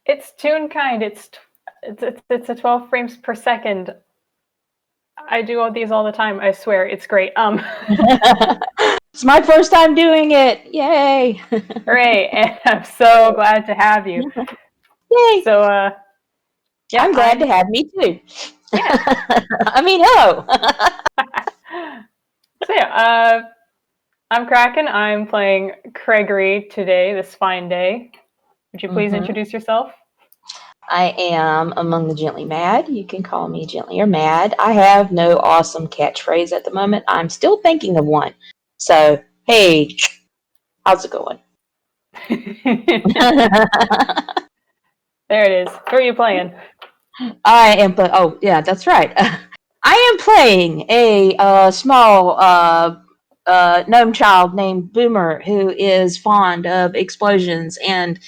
It's Toonkind. It's a 12 frames per second. I do all these all the time. I swear, it's great. It's my first time doing it. Yay! Hooray! And I'm so glad to have you. Yay! So, yeah, I'm glad to have me too. Yeah. I mean, hello. So yeah, I'm Kraken. I'm playing Craigory today, this fine day. Would you please introduce yourself? I am among the gently mad. You can call me gently or mad. I have no awesome catchphrase at the moment. I'm still thinking of one. So, hey, how's it going? There it is. Who are you playing? I am, oh yeah, that's right. I am playing a small gnome child named Boomer who is fond of explosions and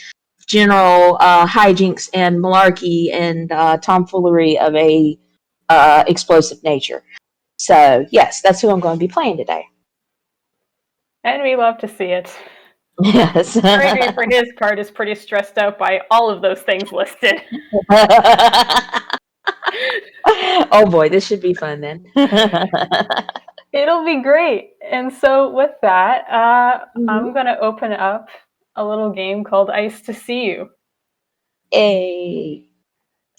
general hijinks and malarkey and tomfoolery of a explosive nature. So yes, that's who I'm going to be playing today. And we love to see it. Yes. Craigory, for his part, is pretty stressed out by all of those things listed. Oh boy, this should be fun then. It'll be great. And so with that, I'm going to open up a little game called Ice to See You. Hey.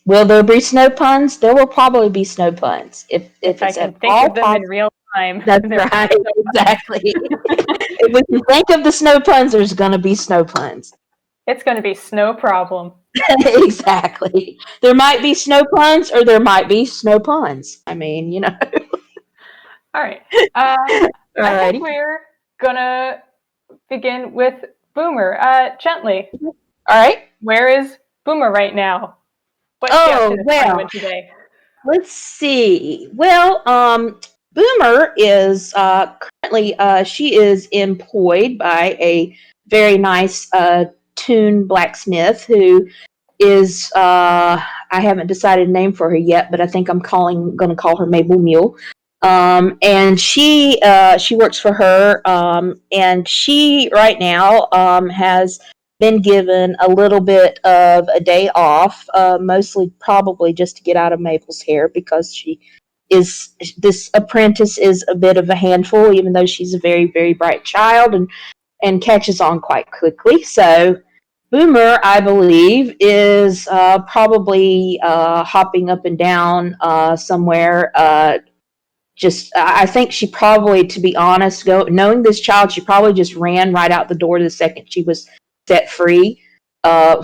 Will there be snow puns? There will probably be snow puns. If I can think of them in real time. That's right, exactly. If we can think of the snow puns, there's going to be snow puns. It's going to be snow problem. Exactly. There might be snow puns or there might be snow puns. I mean, you know. All right. I think we're going to begin with Boomer. Gently. All right. Where is Boomer right now? What's she up to today? Let's see. Well, Boomer is currently she is employed by a very nice Toon blacksmith who is I haven't decided a name for her yet, but I think I'm going to call her Mabel Mule. And she works for her, and she right now has been given a little bit of a day off, mostly probably just to get out of Mabel's hair because this apprentice is a bit of a handful, even though she's a very, very bright child and catches on quite quickly. So Boomer, I believe, is probably hopping up and down somewhere. I think she probably, to be honest, knowing this child, she probably just ran right out the door the second she was set free.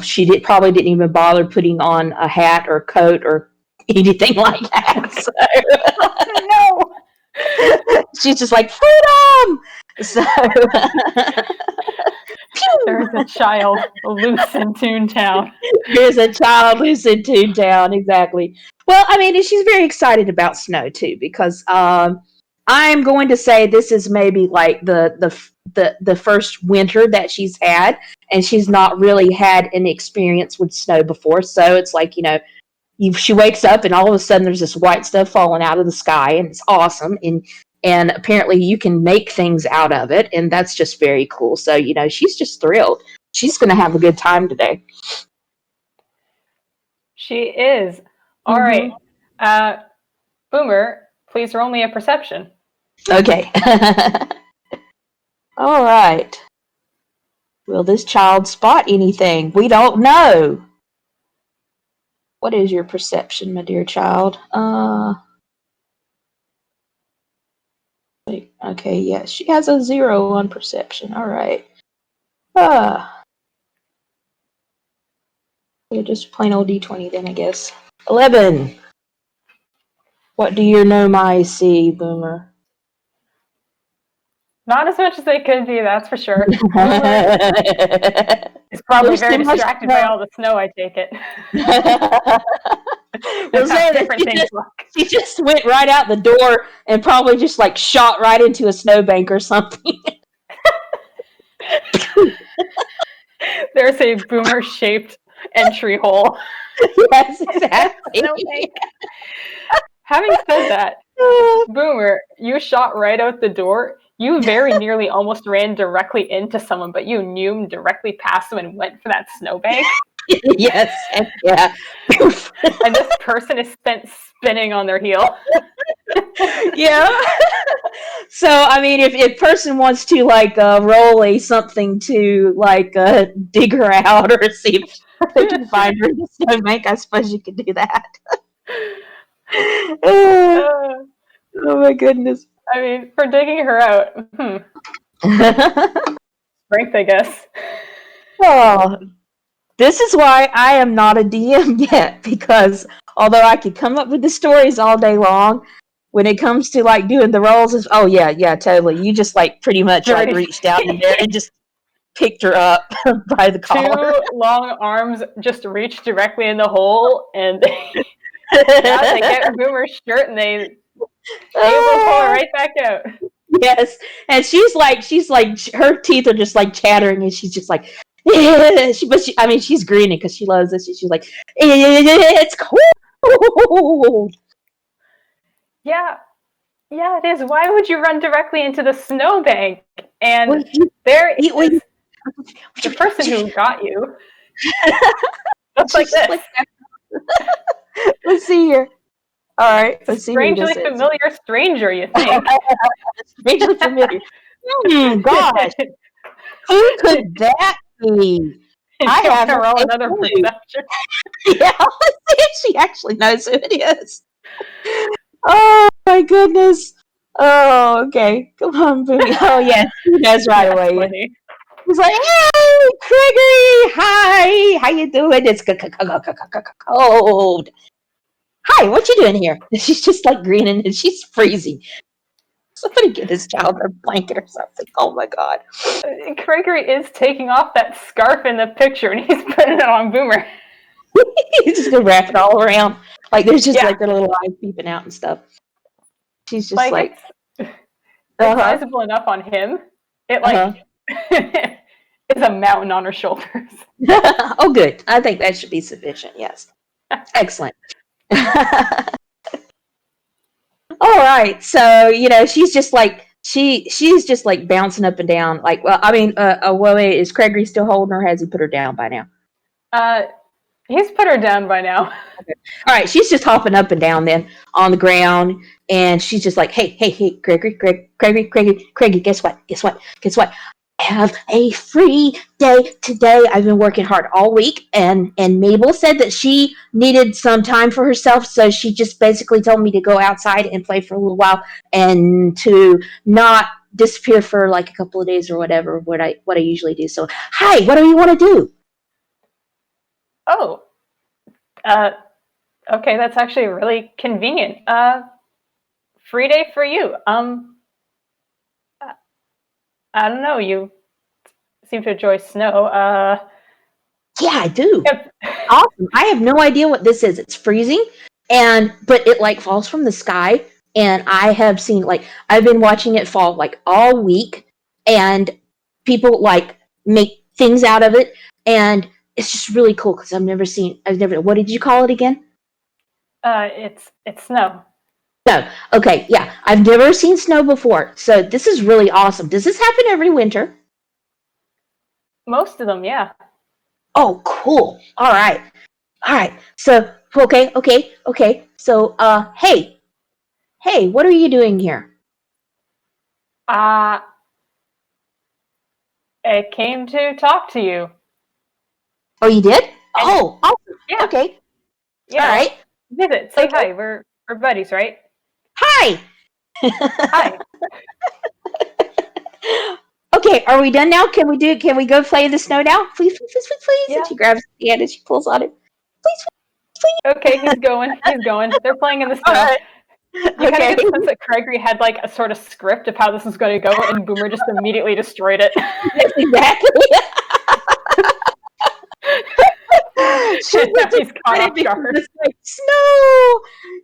She probably didn't even bother putting on a hat or coat or anything like that. So. No, she's just like freedom. So there's a child loose in Toontown. There's a child loose in Toontown, exactly. Well, I mean, she's very excited about snow too, because I'm going to say this is maybe like the first winter that she's had, and she's not really had an experience with snow before. So it's like, she wakes up and all of a sudden there's this white stuff falling out of the sky, and it's awesome. And apparently you can make things out of it, and that's just very cool. So, she's just thrilled. She's going to have a good time today. She is. All right. Boomer, please roll me a perception. Okay. All right. Will this child spot anything? We don't know. What is your perception, my dear child? Okay, yes. She has a 0 on perception. All right. Yeah, just plain old D20 then, I guess. 11. What do your gnome eyes see, Boomer? Not as much as they could be, that's for sure. It's probably very distracted by all the snow, I take it. She just went right out the door and probably just like shot right into a snowbank or something. There's a Boomer-shaped entry hole. Yes, exactly. Having said that, Boomer, you shot right out the door. You very nearly almost ran directly into someone, but you neumed directly past them and went for that snowbank. Yes, and yeah. And this person is spinning on their heel. Yeah. So I mean, if person wants to like roll a something to like dig her out or see if they can find her in the snowbank, I suppose you could do that. Oh, Uh, oh my goodness. I mean, for digging her out, strength, I guess. Oh, this is why I am not a DM yet, because although I could come up with the stories all day long, when it comes to like doing the rolls, oh yeah, totally. You just like pretty much like reached down in there and just picked her up by the collar. 2 long arms just reach directly in the hole, and yeah, they get Boomer's shirt and they will pull her right back out. Yes, and she's like, her teeth are just like chattering, and she's just like, yeah. I mean, she's grinning because she loves this. She's like, it's cold. Yeah, it is. Why would you run directly into the snowbank? And Well, there is the person who got you. Just like this. Like let's see here. All right, let's see. Strangely familiar stranger, you think? Strangely familiar. Gosh, who could that be? I have to roll another perception. Yeah, let's see if she actually knows who it is. Oh my goodness. Oh, okay. Come on, Boomy. Oh yeah, he knows right away. Funny. He's like, "Hey, Craigory, hi, how you doing? It's cold. Hi, what you doing here?" And she's just like grinning and she's freezing. Somebody get this child a blanket or something. Oh my god. Craigory is taking off that scarf in the picture and he's putting it on Boomer. He's just gonna wrap it all around. Like there's just like their little eyes peeping out and stuff. She's just like it's sizable enough on him. It like is a mountain on her shoulders. Oh, good. I think that should be sufficient. Yes. Excellent. All right. So, she's just like, she's just like bouncing up and down. Like, well, I mean, is Craigory still holding her? Has he put her down by now? He's put her down by now. Okay. All right. She's just hopping up and down then on the ground. And she's just like, hey, Craigory, guess what? I have a free day today. I've been working hard all week, and Mabel said that she needed some time for herself, so she just basically told me to go outside and play for a little while and to not disappear for like a couple of days or whatever, what I usually do. So, hi, what do you want to do? Oh, okay, that's actually really convenient. Free day for you. I don't know. You seem to enjoy snow. Yeah, I do. Awesome. I have no idea what this is. It's freezing, but it like falls from the sky, and I have seen I've been watching it fall like all week, and people like make things out of it, and it's just really cool because I've never. What did you call it again? It's snow. No. Okay, yeah. I've never seen snow before, so this is really awesome. Does this happen every winter? Most of them, yeah. Oh, cool. All right. So, okay. So, hey, what are you doing here? I came to talk to you. Oh, you did? Oh, awesome. Yeah. Okay. Yeah. All right. Visit. Say hi. We're buddies, right? Hi. Hi. Okay, are we done now? Can we go play in the snow now? Please. Yeah. And she grabs the hand and she pulls on it. Please. Okay, he's going. They're playing in the snow. Right. You kind of get the sense that Craigory had like a sort of script of how this was going to go, and Boomer just immediately destroyed it. Exactly. He's caught off guard. Like, snow,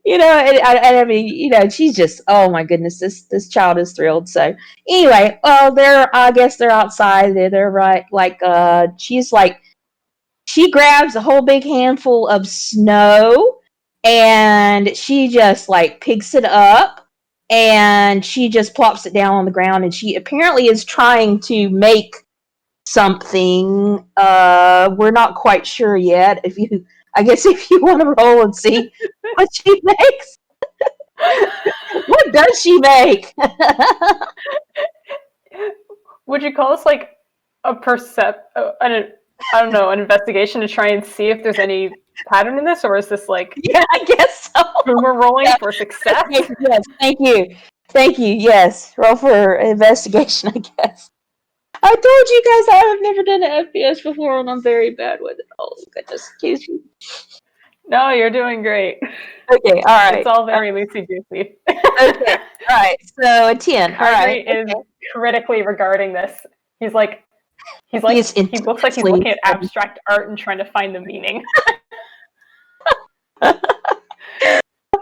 and I mean, she's just, oh my goodness, this child is thrilled. So anyway, I guess they're outside. They're right, she grabs a whole big handful of snow, and she just like picks it up, and she just plops it down on the ground, and she apparently is trying to make something. We're not quite sure yet. If you want to roll and see what she makes. What does she make? Would you call this like a an investigation to try and see if there's any pattern in this, or is this like Yeah, I guess so. Boomer rolling for success? Yes, thank you. Yes, roll for investigation, I guess. I told you guys I have never done an FPS before, and I'm very bad with it. Oh goodness, excuse me. No, you're doing great. Okay, all right. It's all very loosey-goosey. Okay, all right. So a 10. All right. Craigory is critically regarding this. He looks like he's looking at abstract art and trying to find the meaning.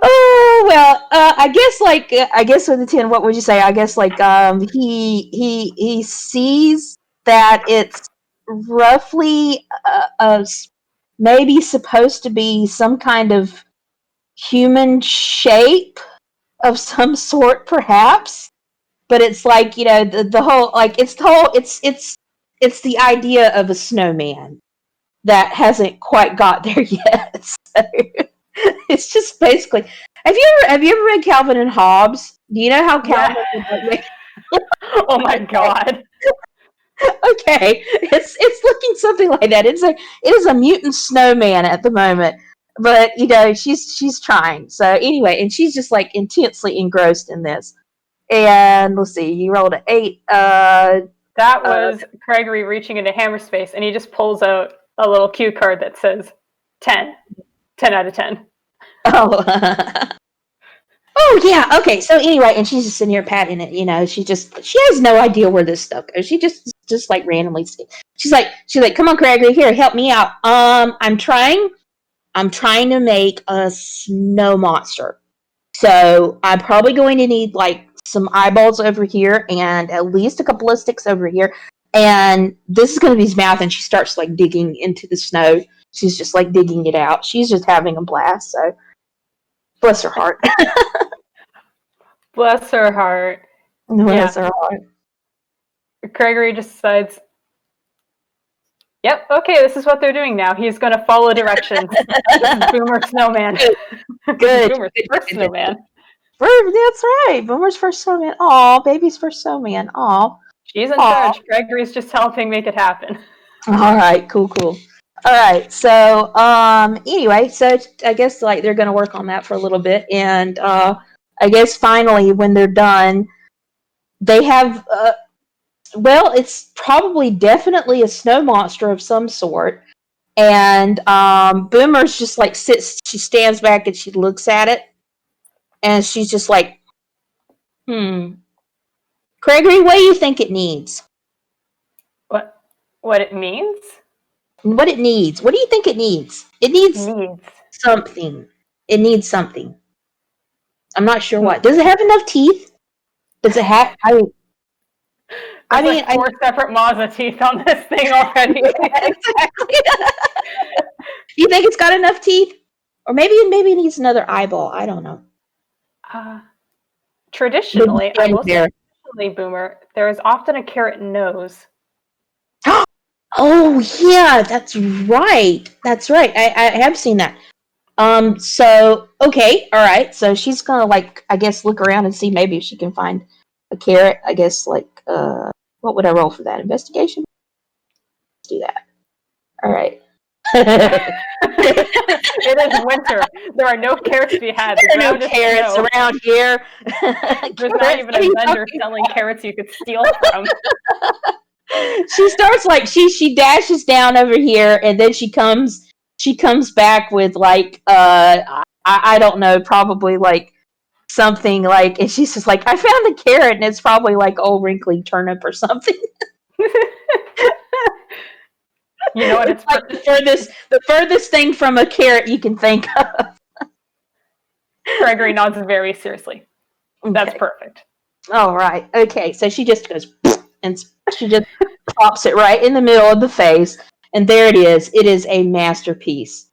Oh well, I guess with the 10, what would you say? I guess he sees that it's roughly maybe supposed to be some kind of human shape of some sort, perhaps. But it's like, the whole it's the idea of a snowman that hasn't quite got there yet. So it's just basically. Have you ever read Calvin and Hobbes? Do you know how Calvin? Yeah. Oh my god. Okay, it's looking something like that. It is a mutant snowman at the moment, but she's trying. So anyway, and she's just like intensely engrossed in this. And let's see, you rolled an 8. That was Craigory reaching into Hammerspace, and he just pulls out a little cue card that says 10. 10 out of 10. Oh. Oh yeah, okay. So anyway, and she's just sitting here patting it. She has no idea where this stuff goes. She just like randomly. She's like, come on, Craigory, here, help me out. I'm trying to make a snow monster. So I'm probably going to need like some eyeballs over here and at least a couple of sticks over here. And this is going to be his mouth. And she starts like digging into the snow. She's just like digging it out. She's just having a blast. So bless her heart. Bless her heart. Bless her heart. Craigory just decides, yep, okay, this is what they're doing now. He's going to follow directions. This is Boomer Snowman. Good. Boomer's first snowman. That's right. Boomer's first snowman. Aw, baby's first snowman. Aw. She's in charge. Craigory's just helping make it happen. All right, cool. All right, so anyway, so I guess like they're going to work on that for a little bit, and I guess finally when they're done, they have it's probably definitely a snow monster of some sort, and Boomer's just like she stands back and she looks at it, and she's just like, Craigory, what do you think it needs? What it means? What it needs. What do you think it needs? It needs something. It needs something. I'm not sure what. Does it have enough teeth? Does it have... There's 4 separate maws of teeth on this thing already. Yeah, exactly. You think it's got enough teeth? Or maybe it needs another eyeball. I don't know. Traditionally, Boomer, there is often a carrot nose. Oh yeah, that's right. I have seen that. So okay, all right. So she's gonna like, I guess, look around and see maybe if she can find a carrot. I guess like what would I roll for that? Investigation? Let's do that. All right. It is winter. There are no carrots to be had. There are no carrots around here. There's not even a vendor selling carrots you could steal from. She starts like she dashes down over here, and then she comes back with like I don't know, probably like something like, and she's just like, I found a carrot, and it's probably like old wrinkly turnip or something. You know what? It's like the furthest thing from a carrot you can think of. Craigory nods very seriously. Okay. That's perfect. All right. Okay. So she just goes, and she just pops it right in the middle of the face, and there it is. It is a masterpiece.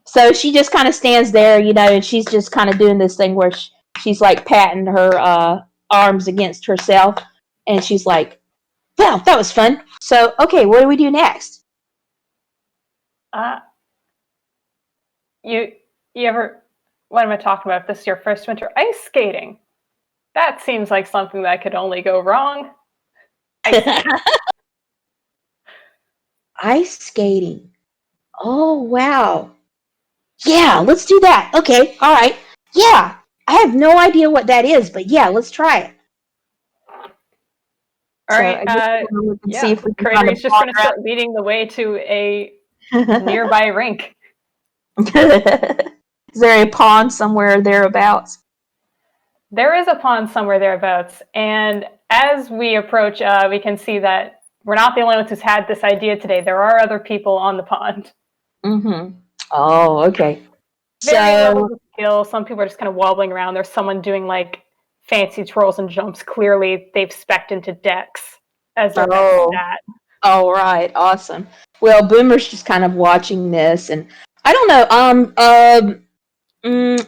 So she just kind of stands there, and she's just kind of doing this thing where she's like patting her arms against herself, and she's like, Yeah, that was fun. So, okay, what do we do next? You ever? What am I talking about? If this is your first winter ice skating. That seems like something that could only go wrong. Ice skating. Ice skating. Oh, wow. Yeah, let's do that. Okay, all right. Yeah, I have no idea what that is, but yeah, let's try it. All So right. I guess we'll look and see if we can find Craigory's just going to start leading the way to a nearby rink. Is there a pond somewhere thereabouts? There is a pond somewhere thereabouts, and as we approach, we can see that we're not the only ones who's had this idea today. There are other people on the pond. Mm-hmm. Oh, okay. Varying levels of skill. Some people are just kind of wobbling around. There's someone doing like fancy twirls and jumps. Clearly, they've spec'd into decks as their best stat. Oh, right. Awesome. Well, Boomer's just kind of watching this, and I don't know.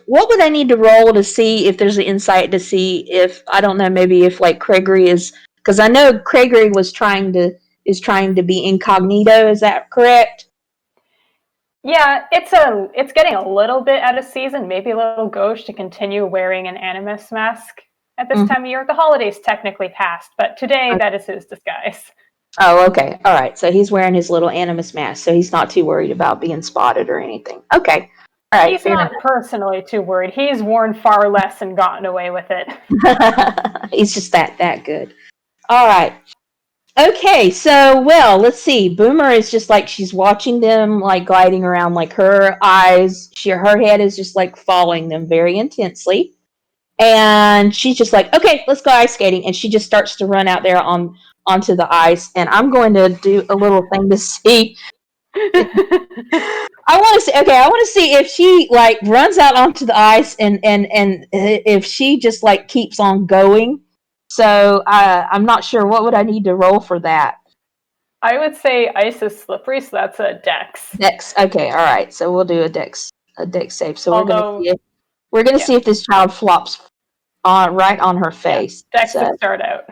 What would I need to roll to see if there's an insight to see if I don't know, maybe if like Craigory is, because I know Craigory is trying to be incognito. Is that correct? Yeah, it's getting a little bit out of season, maybe a little gauche to continue wearing an Animus mask at this time of year. The holidays technically passed, but today that is his disguise. Oh, okay. All right. So he's wearing his little Animus mask, so he's not too worried about being spotted or anything. Okay. All right. He's not personally too worried. He's worn far less and gotten away with it. He's just that good. All right. Okay, so, well, let's see. Boomer is just like, she's watching them, like, gliding around, like, her eyes, her head is just, like, following them very intensely. And she's just like, okay, let's go ice skating. And she just starts to run out there onto the ice. And I'm going to do a little thing to see. I want to see if she, like, runs out onto the ice and if she just, like, keeps on going. So I'm not sure. What would I need to roll for that? I would say ice is slippery, so that's a dex. Dex. Okay, all right. So we'll do a dex save. So we're gonna see if this child flops right on her face. Yeah, dex to start out.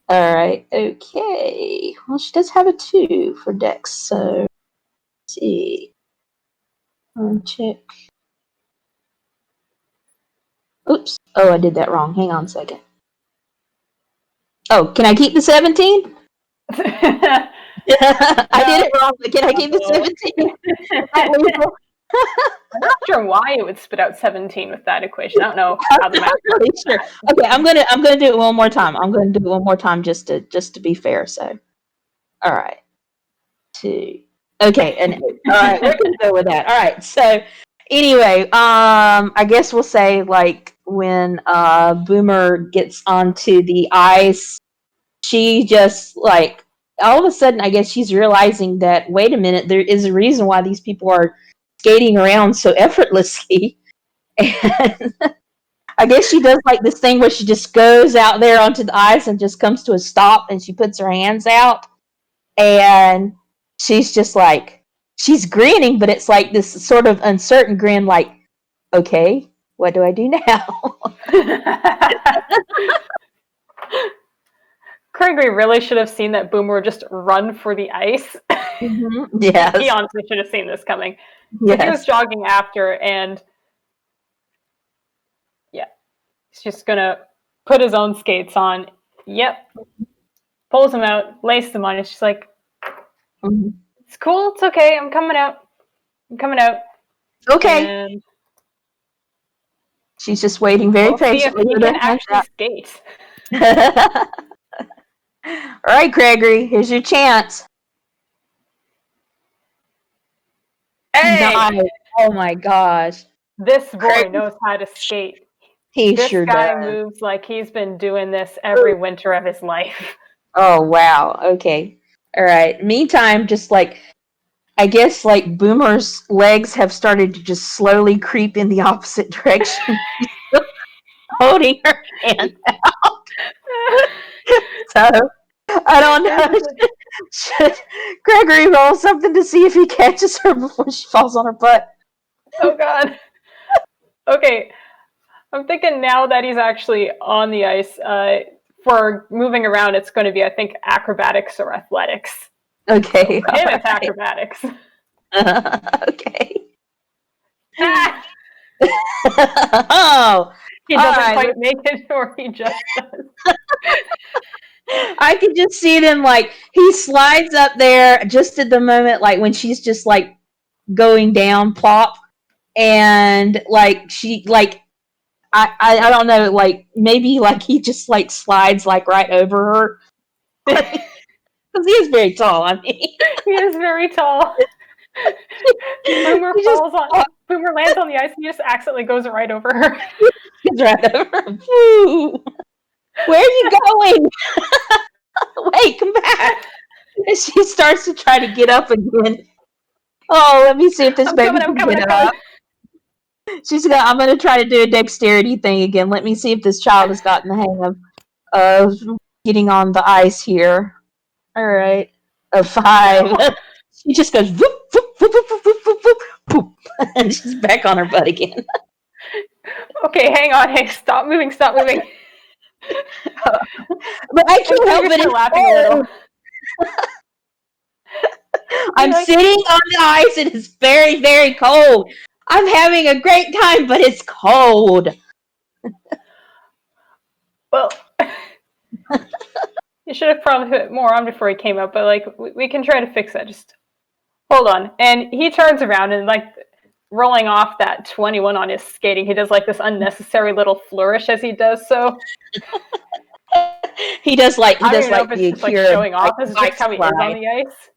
All right. Okay. Well, she does have a 2 for dex. So let's see. Check. Oops. Oh, I did that wrong. Hang on a second. Oh, can I keep the 17? I did it wrong, but can I keep the 17? I'm not sure why it would spit out 17 with that equation. I don't know how the math works. Sure. Okay, I'm gonna do it one more time. I'm gonna do it one more time just to be fair. So, all right, 2. Okay, and 8. All right, we're gonna go with that. All right. So, anyway, I guess we'll say like when Boomer gets onto the ice, she just like all of a sudden, I guess she's realizing that wait a minute, there is a reason why these people are skating around so effortlessly. And I guess she does like this thing where she just goes out there onto the ice and just comes to a stop, and she puts her hands out, and she's just like, she's grinning, but it's like this sort of uncertain grin, like, okay, what do I do now? Craigory really should have seen that Boomer just run for the ice. Mm-hmm. Yes. He honestly should have seen this coming. Yes. He was jogging after, and yeah, he's just gonna put his own skates on. Yep. Pulls them out, laces them on. It's just like, It's cool. It's okay. I'm coming out. Okay. And she's just waiting very patiently. See if he can actually skate. All right, Craigory, here's your chance. Hey! Nice. Oh my gosh. This boy knows how to skate. This guy moves like he's been doing this every winter of his life. Oh, wow. Okay. All right. Meantime, just like, I guess like Boomer's legs have started to just slowly creep in the opposite direction. Holding her hand out. So, I don't know. Should Craigory roll something to see if he catches her before she falls on her butt? Oh, God. Okay. I'm thinking now that he's actually on the ice, for moving around, it's going to be, I think, acrobatics or athletics. Okay. For him, it's acrobatics. Okay. Ah! Oh, He doesn't quite make it, or he just does. I can just see them like he slides up there just at the moment, like when she's just like going down, plop, and like she like I don't know, like maybe like he just like slides like right over her because he is very tall. I mean, He is very tall. Boomer lands on the ice and he just accidentally goes right over her. He's right over her. Woo. Where are you going? Wait, come back. And she starts to try to get up again. Oh, let me see if this baby can get up. I'm going to try to do a dexterity thing again. Let me see if this child has gotten the hang of getting on the ice here. All right. A 5. She just goes whoop, whoop, whoop, whoop, whoop, whoop, whoop, whoop, and she's back on her butt again. Okay, hang on. Hey, stop moving. Stop moving. But I can't help it. Laughing a little. I'm sitting on the ice. It is very, very cold. I'm having a great time, but it's cold. Well, you should have probably put more on before he came up, but like we can try to fix that. Just hold on. And he turns around and like rolling off that 21 on his skating, he does like this unnecessary little flourish as he does so. He does like the Akira, like showing off. This is just how he is on the ice.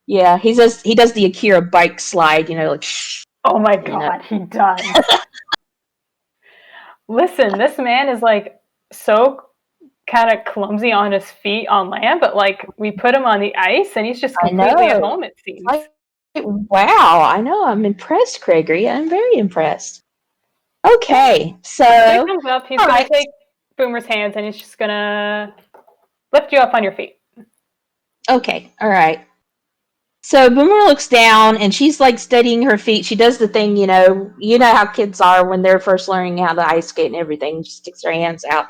Yeah. He does the Akira bike slide. You know, like. Shh, oh my god, he does. Listen, this man is like so kind of clumsy on his feet on land, but like we put him on the ice and he's just completely at home. It seems. Wow, I know. I'm impressed, Craigory. I'm very impressed. Okay, so he comes up. He's gonna take Boomer's hands and he's just gonna lift you up on your feet. Okay, all right. So Boomer looks down and she's like studying her feet. She does the thing, you know how kids are when they're first learning how to ice skate and everything. She sticks her hands out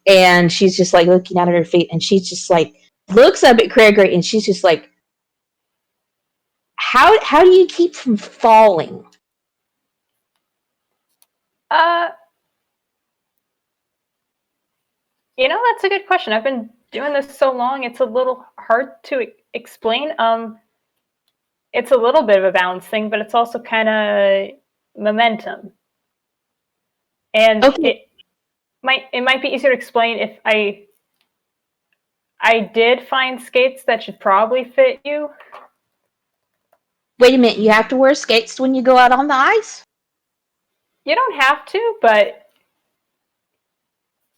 and she's just like looking at her feet and she's just like looks up at Craigory and she's just like, how do you keep from falling? That's a good question. I've been doing this so long, it's a little hard to explain. It's a little bit of a balance thing, but it's also kind of momentum. And it might be easier to explain if I did find skates that should probably fit you. Wait a minute, you have to wear skates when you go out on the ice? You don't have to, but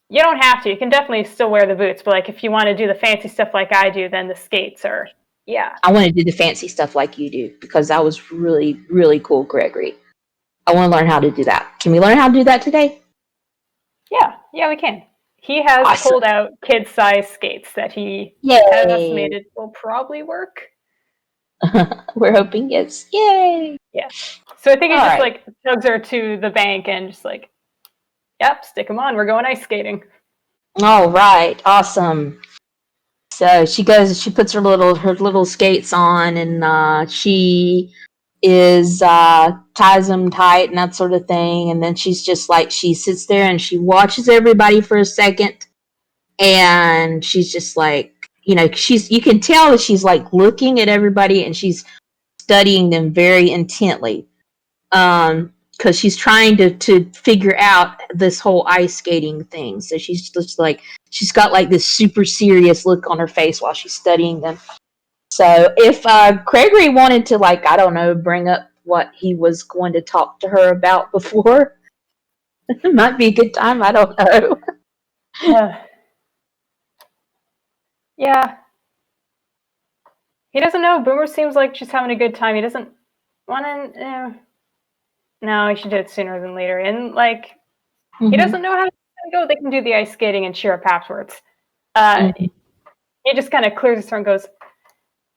you don't have to. You can definitely still wear the boots, but like if you want to do the fancy stuff like I do, then the skates are, yeah. I want to do the fancy stuff like you do because that was really, really cool, Craigory. I want to learn how to do that. Can we learn how to do that today? Yeah, we can. He has pulled out kid-size skates that he has estimated will probably work. We're hoping yes. Yay! Yeah. So I think he just like tugs her to the bank and just like, yep, stick them on. We're going ice skating. All right, awesome. So she puts her little skates on, and she ties them tight and that sort of thing. And then she's just like she sits there and she watches everybody for a second, and she's just like, you can tell that she's like looking at everybody and she's studying them very intently. Because she's trying to figure out this whole ice skating thing. So she's just like, she's got like this super serious look on her face while she's studying them. So if Craigory wanted to, like, I don't know, bring up what he was going to talk to her about before, it might be a good time. I don't know. Yeah. He doesn't know. Boomer seems like she's having a good time. He doesn't want to... No, he should do it sooner than later. And, like, he doesn't know how to go. They can do the ice skating and cheer up afterwards. He just kind of clears his throat and goes,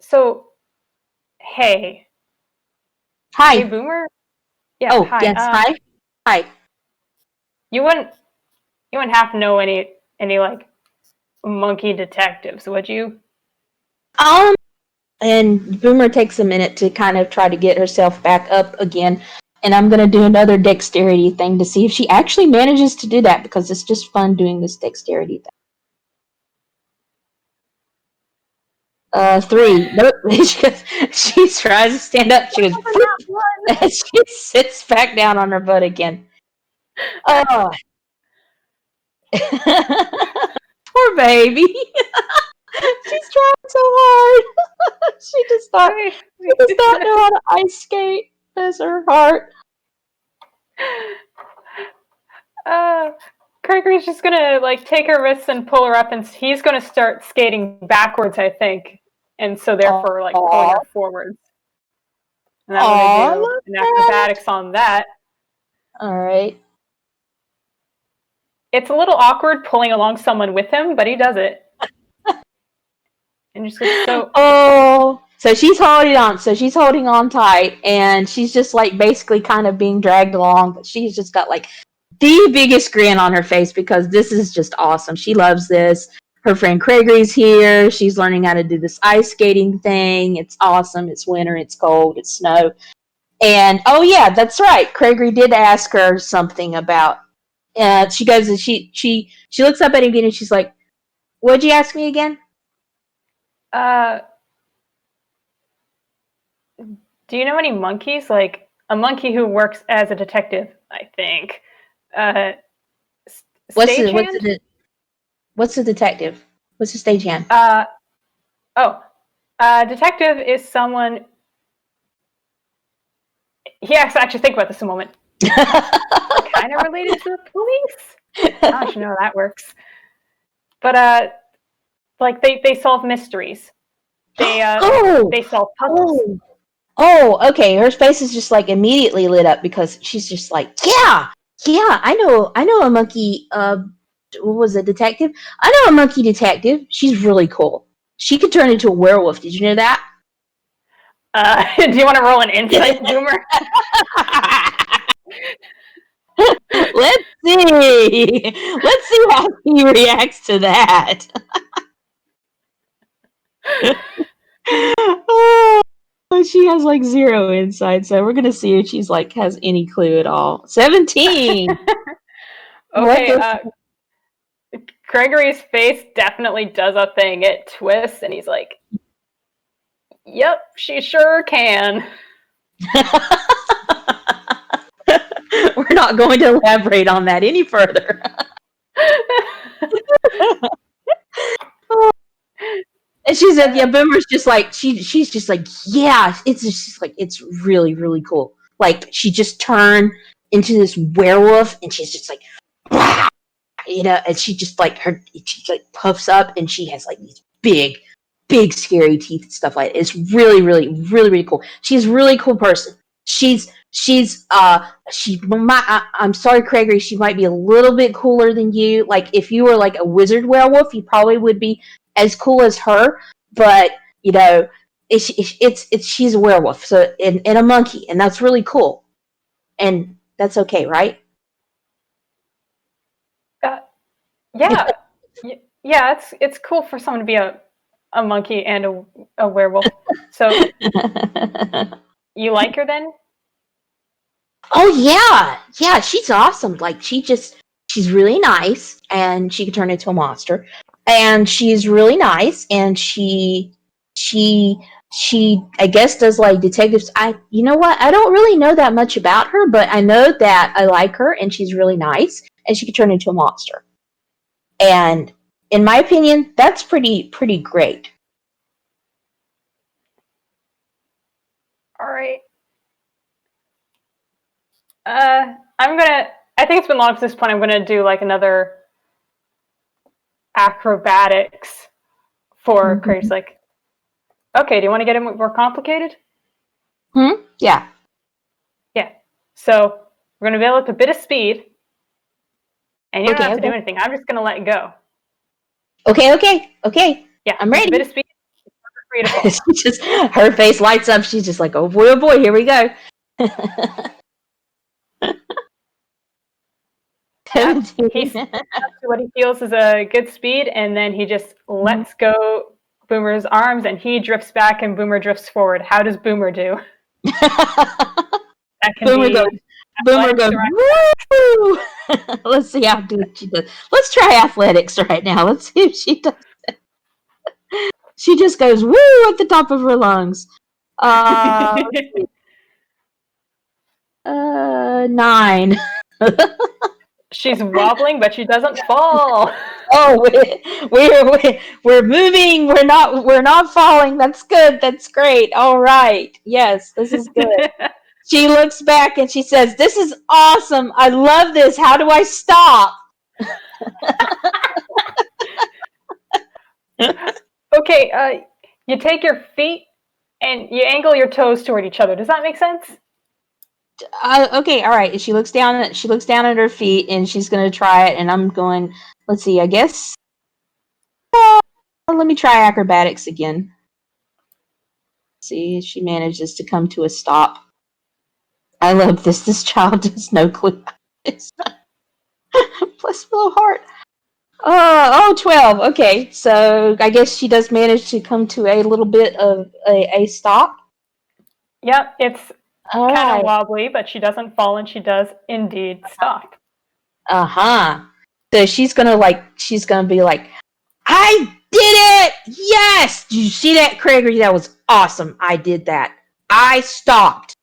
so, hey. Hi. Hey, Boomer? Yeah, oh, hi. Yes, hi. Hi. You wouldn't happen to know any like, monkey detectives, would you? And Boomer takes a minute to kind of try to get herself back up again. And I'm going to do another dexterity thing to see if she actually manages to do that, because it's just fun doing this dexterity thing. 3. Nope. She tries to stand up. She goes, and she sits back down on her butt again. Oh. Poor baby. She's trying so hard. She does not know how to ice skate. Bless her heart. Craigory's just gonna take her wrists and pull her up, and he's gonna start skating backwards, I think, and so therefore pulling her forwards. And I'm gonna do an acrobatics on that. All right. It's a little awkward pulling along someone with him, but he does it. And just so she's holding on. So she's holding on tight, and she's just basically kind of being dragged along. But she's just got the biggest grin on her face, because this is just awesome. She loves this. Her friend Craigory's here. She's learning how to do this ice skating thing. It's awesome. It's winter. It's cold. It's snow. And oh yeah, that's right. Craigory did ask her something about. She goes and she looks up at him again, and she's like, "What'd you ask me again?" Do you know any monkeys? Like a monkey who works as a detective, I think. What's the detective? What's the stagehand? Detective is someone. He has to actually think about this a moment. Kind of related to the police. I don't know how that works. But they solve mysteries. They solve puzzles. Oh, okay. Her face is just immediately lit up, because she's just yeah, I know a monkey. What was it, detective? I know a monkey detective. She's really cool. She could turn into a werewolf. Did you know that? Do you want to roll an insight, Boomer? Let's see how he reacts to that. She has 0 insight, so we're gonna see if she's has any clue at all. 17. Okay. Craigory's face definitely does a thing. It twists, and he's like, "Yep, she sure can." We're not going to elaborate on that any further. And she said, "Yeah." Boomer's just she's just yeah. It's just it's really, really cool. She just turned into this werewolf, and she's just and she just she puffs up, and she has these big scary teeth and stuff like that. It's really, really, really, really cool. She's a really cool person. I'm sorry, Craigory, she might be a little bit cooler than you. If you were a wizard werewolf, you probably would be as cool as her. But she's a werewolf, so and a monkey, and that's really cool, and that's okay, right? Yeah, yeah. It's cool for someone to be a monkey and a werewolf. So you like her then? Oh yeah. She's awesome. She's really nice, and she can turn into a monster. And she's really nice, and she I guess does detectives. You know what? I don't really know that much about her, but I know that I like her, and she's really nice, and she can turn into a monster. And in my opinion, that's pretty great. All right. I think it's been long to this point. I'm gonna do another acrobatics for Craig's. Okay, do you want to get it more complicated? Yeah. Yeah. So we're gonna build up a bit of speed, and you don't have to do anything. I'm just gonna let go. Okay. Yeah, I'm ready. A bit of speed. Her face lights up. She's just oh boy, here we go. 17. He's up to what he feels is a good speed, and then he just lets go Boomer's arms, and he drifts back, and Boomer drifts forward. How does Boomer do? That can Boomer be goes, woo! Let's see how good she does. Let's try athletics right now. Let's see if she does it. She just goes, woo, at the top of her lungs. 9. She's wobbling, but she doesn't fall. Oh, we're moving. We're not falling. That's good. That's great. All right. Yes, this is good. She looks back and she says, "This is awesome. I love this. How do I stop?" Okay, you take your feet and you angle your toes toward each other. Does that make sense? Okay, all right. She looks down at her feet and she's going to try it. And I'm going. Let's see. I guess. Let me try acrobatics again. See if she manages to come to a stop. I love this. This child has no clue. Bless my little heart. 12. Okay, so I guess she does manage to come to a little bit of a stop. Yep, it's All kind right. of wobbly, but she doesn't fall, and she does indeed stop. So she's gonna be like, I did it! Yes! Did you see that, Craigory? That was awesome. I did that. I stopped.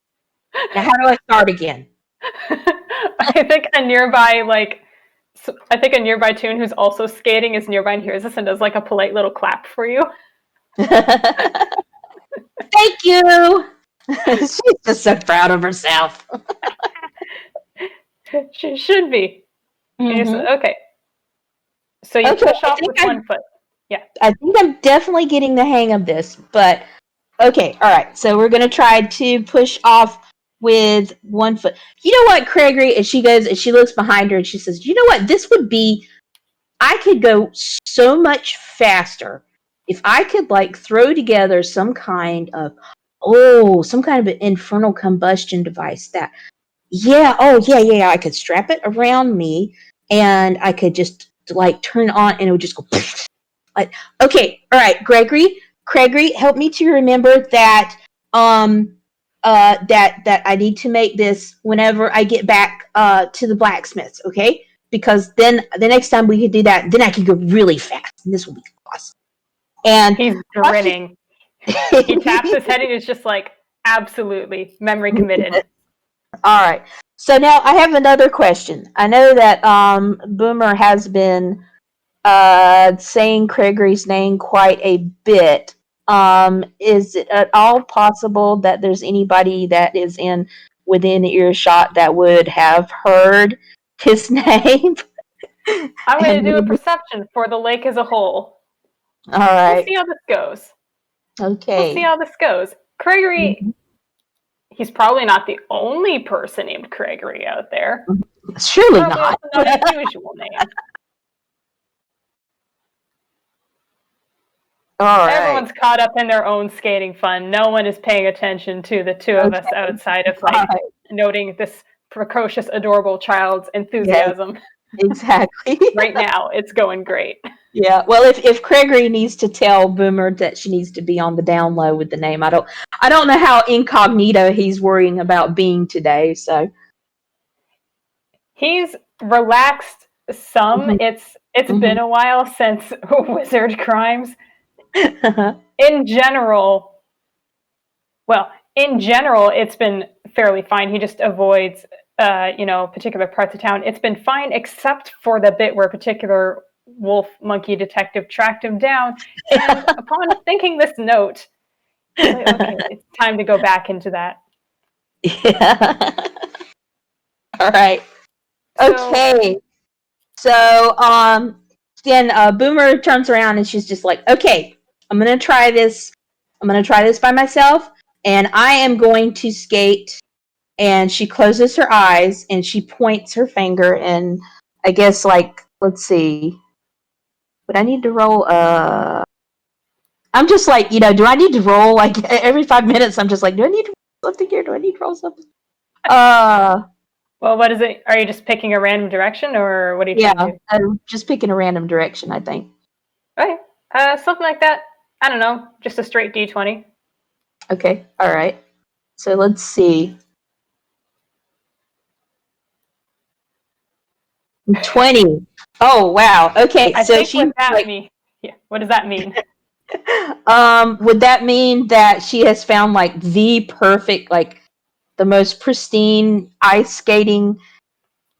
Now how do I start again? I think a nearby Toon who's also skating is nearby and hears this and does like a polite little clap for you. Thank you. She's just so proud of herself. She should be. Mm-hmm. Okay. So you push off with one foot. Yeah. I think I'm definitely getting the hang of this, but okay, all right. So we're gonna try to push off with one foot. You know what, Craigory? And she looks behind her and she says, "You know what? I could go so much faster if I could like throw together some kind of an infernal combustion device that I could strap it around me and I could just like turn it on and it would just go like, okay, all right, Craigory, help me to remember that that I need to make this whenever I get back to the blacksmiths, okay? Because then the next time we could do that, then I can go really fast, and this will be awesome." And he's grinning. He taps his head and is just like, absolutely, memory committed. All right. So now I have another question. I know that Boomer has been saying Craigory's name quite a bit. Is it at all possible that there's anybody that is within earshot that would have heard his name? I'm going to do a perception for the lake as a whole. All right. We'll see how this goes. Okay. We'll see how this goes. Craigory, he's probably not the only person named Craigory out there. Surely probably not. Not his usual name. All right. Everyone's caught up in their own skating fun. No one is paying attention to the two of us outside of noting this precocious, adorable child's enthusiasm. Yes, exactly. Right now, it's going great. Yeah. Well, if Craigory needs to tell Boomer that she needs to be on the down low with the name, I don't know how incognito he's worrying about being today. So he's relaxed some. Mm-hmm. It's been a while since Wizard Crimes. In general, it's been fairly fine. He just avoids, particular parts of town. It's been fine, except for the bit where a particular wolf monkey detective tracked him down. And upon thinking this note, okay, it's time to go back into that. Yeah. All right. Okay. So, then Boomer turns around and she's just like, "Okay, I'm going to try this. I'm going to try this by myself, and I am going to skate." And she closes her eyes and she points her finger, and I guess, like, let's see. Would I need to roll? I'm just like, do I need to roll? Like, every 5 minutes, I'm just like, do I need to roll something here? Do I need to roll something? Well, what is it? Are you just picking a random direction, or what are you trying to do? I'm just picking a random direction, I think. Okay, something like that. I don't know, just a straight D20. Okay, all right. So let's see. 20. Oh, wow. Okay, I so think she what that like means. Yeah, what does that mean? would that mean that she has found like the perfect, like the most pristine ice skating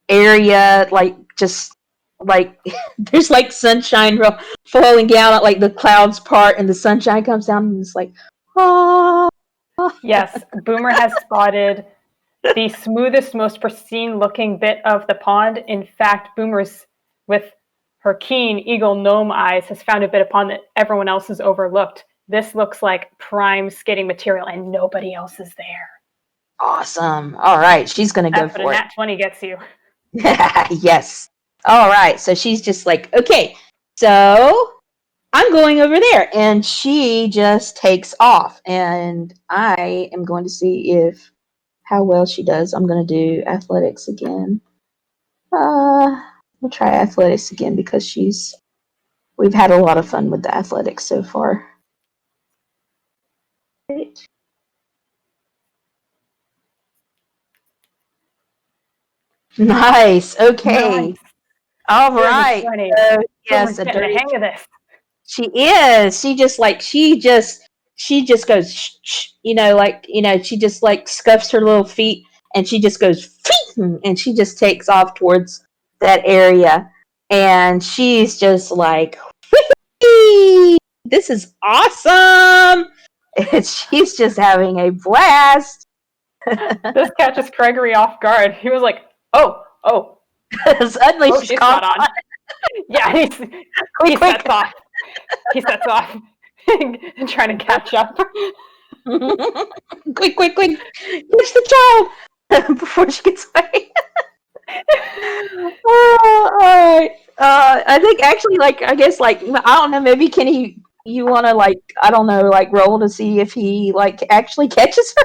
area, like just like there's like sunshine falling down, like the clouds part and the sunshine comes down and it's like, oh. Yes, Boomer has spotted the smoothest, most pristine-looking bit of the pond. In fact, Boomer's, with her keen eagle gnome eyes, has found a bit of pond that everyone else has overlooked. This looks like prime skating material, and nobody else is there. Awesome. All right, she's gonna go That's what a for it. nat 20 gets you. Yes. All right. So she's just like, okay, so I'm going over there. And she just takes off. And I am going to see how well she does. I'm going to do athletics again. We'll try athletics again because we've had a lot of fun with the athletics so far. Great. Nice. Okay. Nice. All right. So, yes, Boomer's a getting the dirty. hang of this. She is. She just goes, shh, shh, she just like scuffs her little feet and she just goes, and she just takes off towards that area. And she's just like, whee! This is awesome. And she's just having a blast. This catches Craigory off guard. He was like, oh. Suddenly she's caught on. Yeah, he sets off. He sets off trying to catch up. Quick. Catch the child before she gets away. All right. I think actually, I guess, I don't know, maybe Kenny, you want to, I don't know, roll to see if he, actually catches her?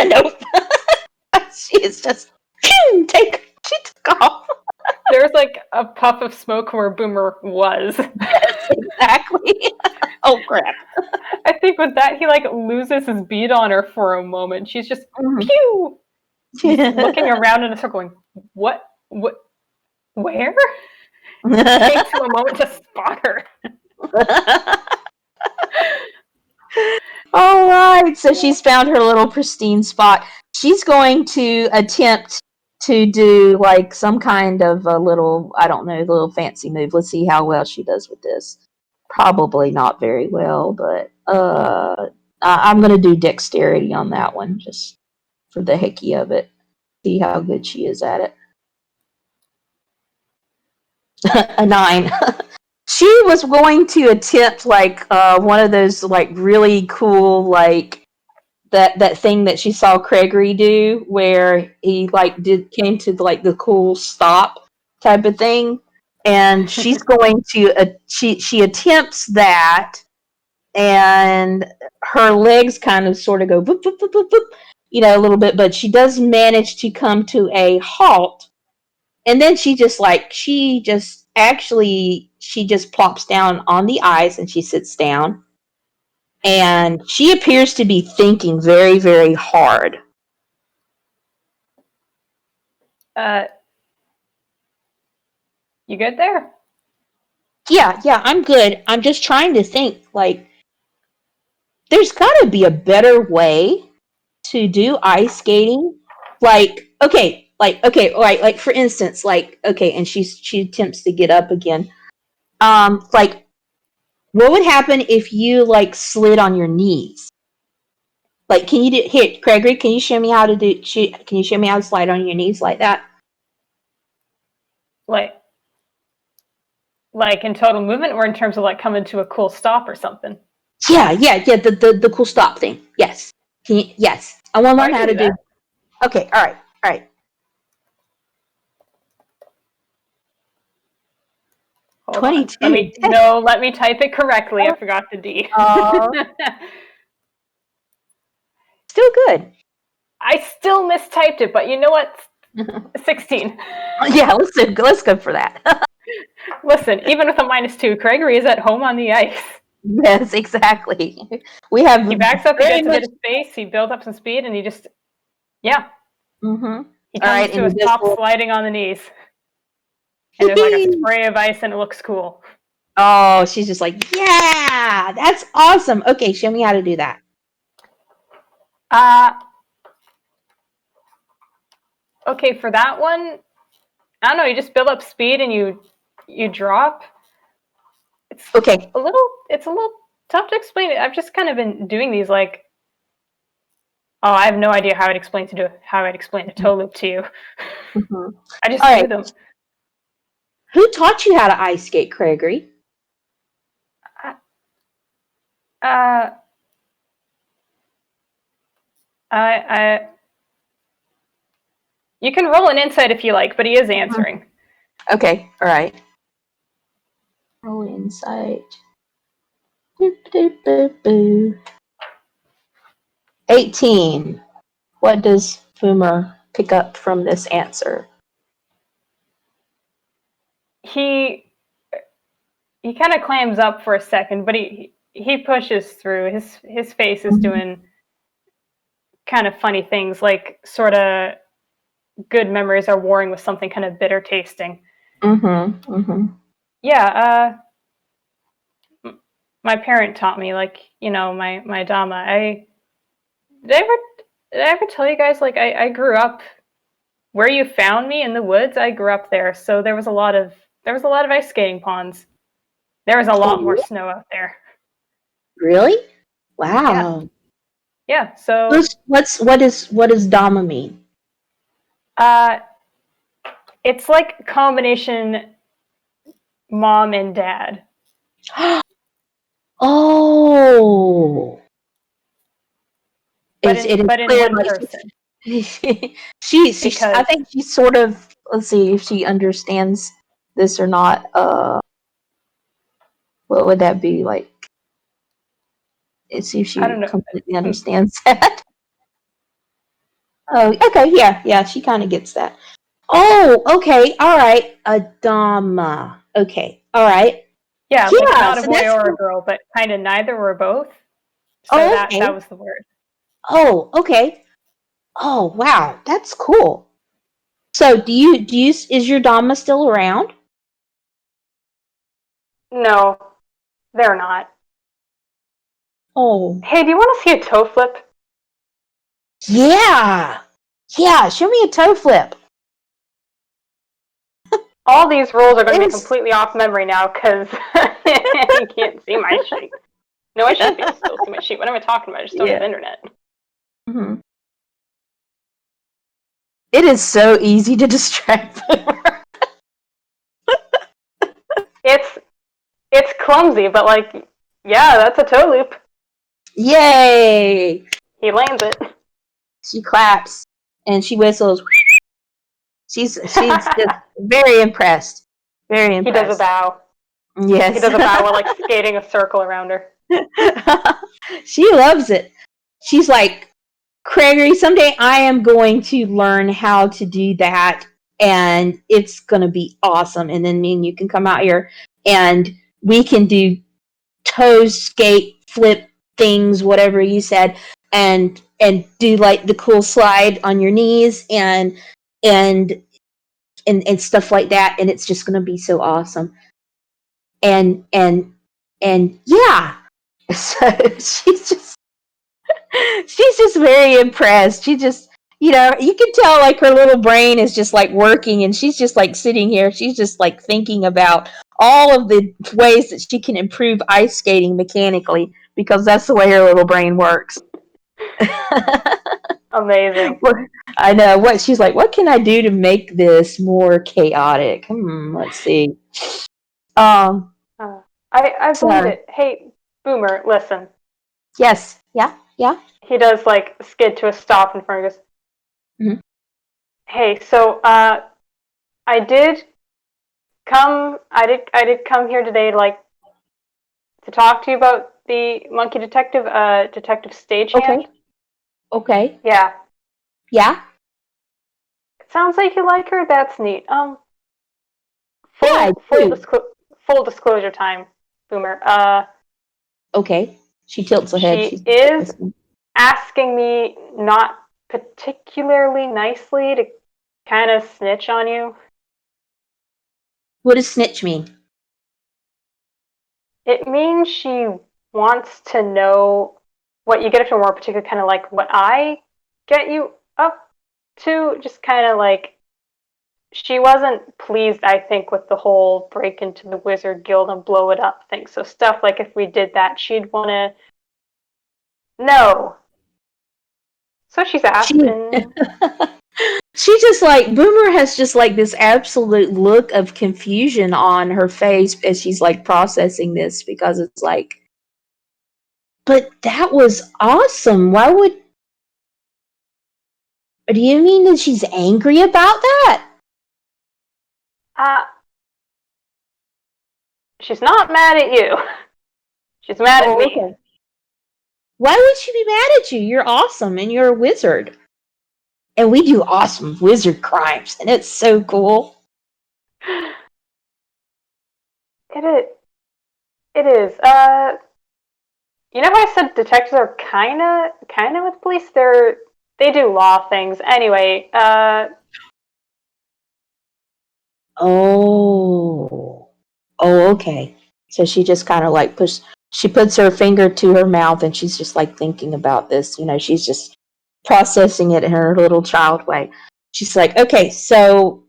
Nope. She is just, she took off. There's a puff of smoke where Boomer was. Yes, exactly. Oh, crap. I think with that, he loses his bead on her for a moment. She's just, pew! Just looking around in a circle going, what, where? It takes him a moment to spot her. All right, so she's found her little pristine spot. She's going to attempt to do some kind of a little, I don't know, little fancy move. Let's see how well she does with this. Probably not very well, but I'm going to do dexterity on that one just for the hecky of it. See how good she is at it. A 9. She was going to attempt one of those really cool that thing that she saw Craigory do, where he came to the cool stop type of thing, and she's going to she attempts that, and her legs kind of sort of go boop, boop, boop, boop, boop, a little bit, but she does manage to come to a halt, and then she just plops down on the ice and she sits down. And she appears to be thinking very, very hard. You good there? Yeah, I'm good. I'm just trying to think, there's got to be a better way to do ice skating. Okay, for instance, okay, and she attempts to get up again. What would happen if you slid on your knees? Can you do here, Craigory? Can you show me how to Can you show me how to slide on your knees like that? In total movement, or in terms of coming to a cool stop or something? Yeah. The cool stop thing. Yes. Yes. I want to learn how to do. Okay. All right. Hold 22. Let me type it correctly. I forgot the D. Still still good. I still mistyped it, but you know what? 16. Yeah, let's go for that. Listen, even with a -2, Craigory is at home on the ice. Yes, exactly. We have He backs up, he very gets a much. bit of space, he builds up some speed, and he just, yeah, Mm-hmm. he All comes right, to and a stop sliding on the knees. And there's like a spray of ice, and it looks cool. Oh, she's just like, yeah, that's awesome. Okay, show me how to do that. Okay, for that one, I don't know, you just build up speed and you drop. It's Okay. a little tough to explain it. I've just kind of been doing these like, oh, I have no idea how I'd explain a toe loop to you. Mm-hmm. I just All do right. them. Who taught you how to ice skate, Craigory? I you can roll an insight if you like, but he is answering. Okay, all right. Roll insight. Boop, boop, boop, boop. 18. What does Boomer pick up from this answer? He kind of clams up for a second, but he pushes through. His face is doing kind of funny things, like sort of good memories are warring with something kind of bitter tasting. Mm-hmm. Mm-hmm. Yeah, my parent taught me, like, my Dama. Did I ever tell you guys, like, I grew up where you found me in the woods. I grew up there, so there was a lot of ice skating ponds. There was a lot more snow out there. Really? Wow. Yeah. So What does Dama mean? It's like combination mom and dad. Oh. But It in is clear, one like, person. I think she's sort of, let's see if she understands this or not. What would that be like? Let's see if she I don't know. completely understands that. Oh, okay, yeah, she kind of gets that. Oh, okay, all right, Adama. Okay, all right. Yeah, like not a So boy that's or a girl, but kind of neither or both. So oh, okay. that was the word. Oh, okay. Oh, wow, that's cool. So, do you is your Dama still around? No, they're not. Oh, Hey, do you want to see a toe flip? yeah, show me a toe flip. All these rules are going to be completely off memory now because you can't see my sheet. No, I should be able to still see my sheet. What am I talking about? I just don't have internet. Mm-hmm. It is so easy to distract them. It's clumsy, but like, yeah, that's a toe loop. Yay! He lands it. She claps and she whistles. She's just very impressed. Very impressed. He does a bow. Yes. He does a bow while like skating a circle around her. She loves it. She's like, Craigory, someday I am going to learn how to do that, and it's going to be awesome. And then me and you can come out here, and we can do toe skate, flip things, whatever you said, and do like the cool slide on your knees and stuff like that. And it's just going to be so awesome. And yeah, so she's just very impressed. She just, you can tell like her little brain is just like working, and she's just like sitting here. She's just like thinking about all of the ways that she can improve ice skating mechanically, because that's the way her little brain works. Amazing. I know. What she's like, what can I do to make this more chaotic? Let's see. I believe it. Hey, Boomer, listen. Yes. Yeah. He does like skid to a stop in front of us. Mm-hmm. Hey, so I did come here today to talk to you about the monkey detective, Detective Stagehand. Okay. Okay. Yeah. Yeah? Sounds like you like her. That's neat. Yeah, I do. Full disclosure time, Boomer. Okay. She tilts her head. She She's is listening. asking me not particularly nicely to kind of snitch on you. What does snitch mean? It means she wants to know what you get up to, more particular, kind of like what I get you up to. Just kind of like she wasn't pleased, I think, with the whole break into the Wizard Guild and blow it up thing. So stuff like if we did that, she'd want to know. So she's She, asked, and she just like, Boomer has just like this absolute look of confusion on her face as she's like processing this because it's like, but that was awesome. Why would, do you mean that she's angry about that? uh, she's not mad at you. She's mad at me. Okay. Why would she be mad at you? You're awesome and you're a wizard. And we do awesome wizard crimes, and it's so cool. It is. It is. You know how I said detectives are kind of with police? They do law things. Anyway, Oh. Oh, okay. So she just kind of like she puts her finger to her mouth and she's just like thinking about this. You know, she's just processing it in her little child way. She's like, okay, so,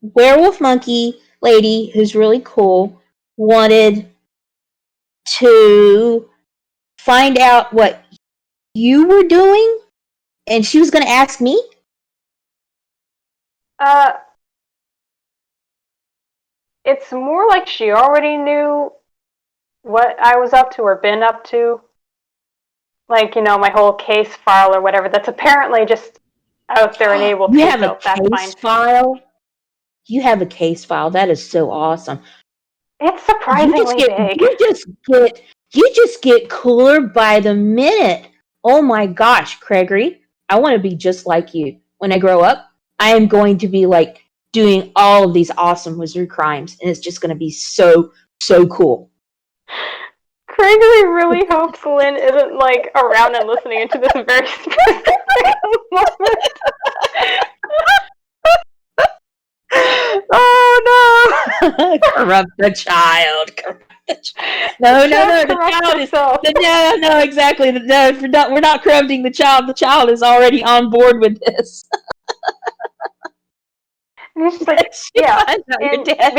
werewolf monkey lady who's really cool wanted to find out what you were doing and she was going to ask me. uh, it's more like she already knew what I was up to or been up to. Like, you know, my whole case file or whatever. That's apparently just out there and able You to, have a so that's fine. case file. You have a case file. That is so awesome. It's surprisingly big. You just get cooler by the minute. Oh my gosh, Craigory, I want to be just like you. When I grow up, I am going to be like doing all of these awesome wizard crimes, and it's just going to be so cool. Craigory really hopes Lynn isn't like around and listening into this very specific moment. Oh no! Corrupt the child. No, the child is no, exactly. No, we're not corrupting the child. The child is already on board with this. And he's just like, yeah, and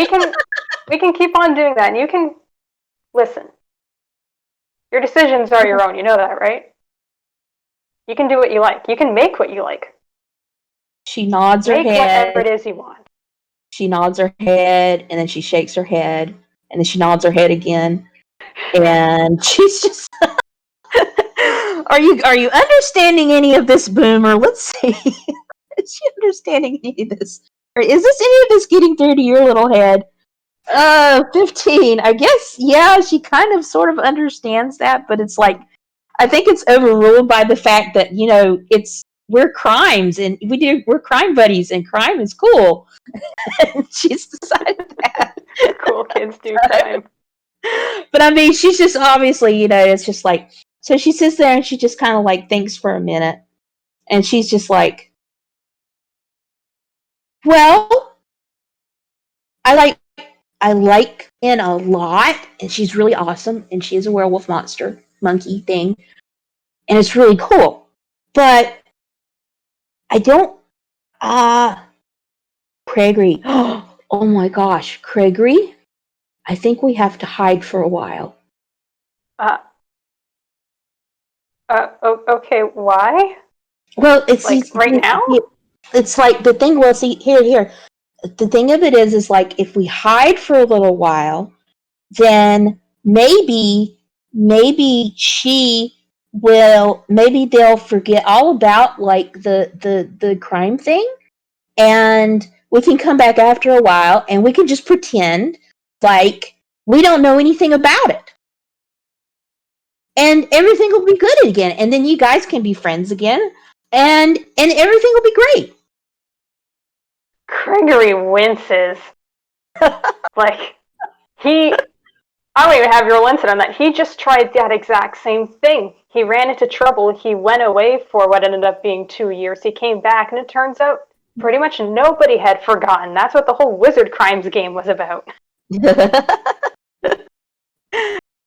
we can keep on doing that. And you can listen. Your decisions are your own. You know that, right? You can do what you like. You can make what you like. She nods her head. Make whatever it is you want. She nods her head, and then she shakes her head, and then she nods her head again, and she's just. Are you understanding any of this, Boomer? Let's see. Is she understanding any of this? Or is this any of this getting through to your little head? 15. I guess, yeah, she kind of sort of understands that, but it's like, I think it's overruled by the fact that, you know, we're crimes and we're crime buddies and crime is cool. And she's decided that. Cool kids do crime. But I mean, she's just obviously, you know, it's just like, so she sits there and she just kind of like thinks for a minute. And she's just like, well, I like Anne a lot, and she's really awesome, and she is a werewolf monster monkey thing, and it's really cool. But I don't, Craigory. Oh my gosh, Craigory, I think we have to hide for a while. Okay, why? Well, it's like right now. It's like the thing. Well, see, here. The thing of it is like if we hide for a little while, then maybe maybe they'll forget all about like the crime thing, and we can come back after a while and we can just pretend like we don't know anything about it. and everything will be good again. And then you guys can be friends again, and everything will be great. Craigory winces. Like, I don't even have your insight on that. He just tried that exact same thing. He ran into trouble. He went away for what ended up being 2 years. He came back, and it turns out pretty much nobody had forgotten. That's what the whole Wizard Crimes game was about.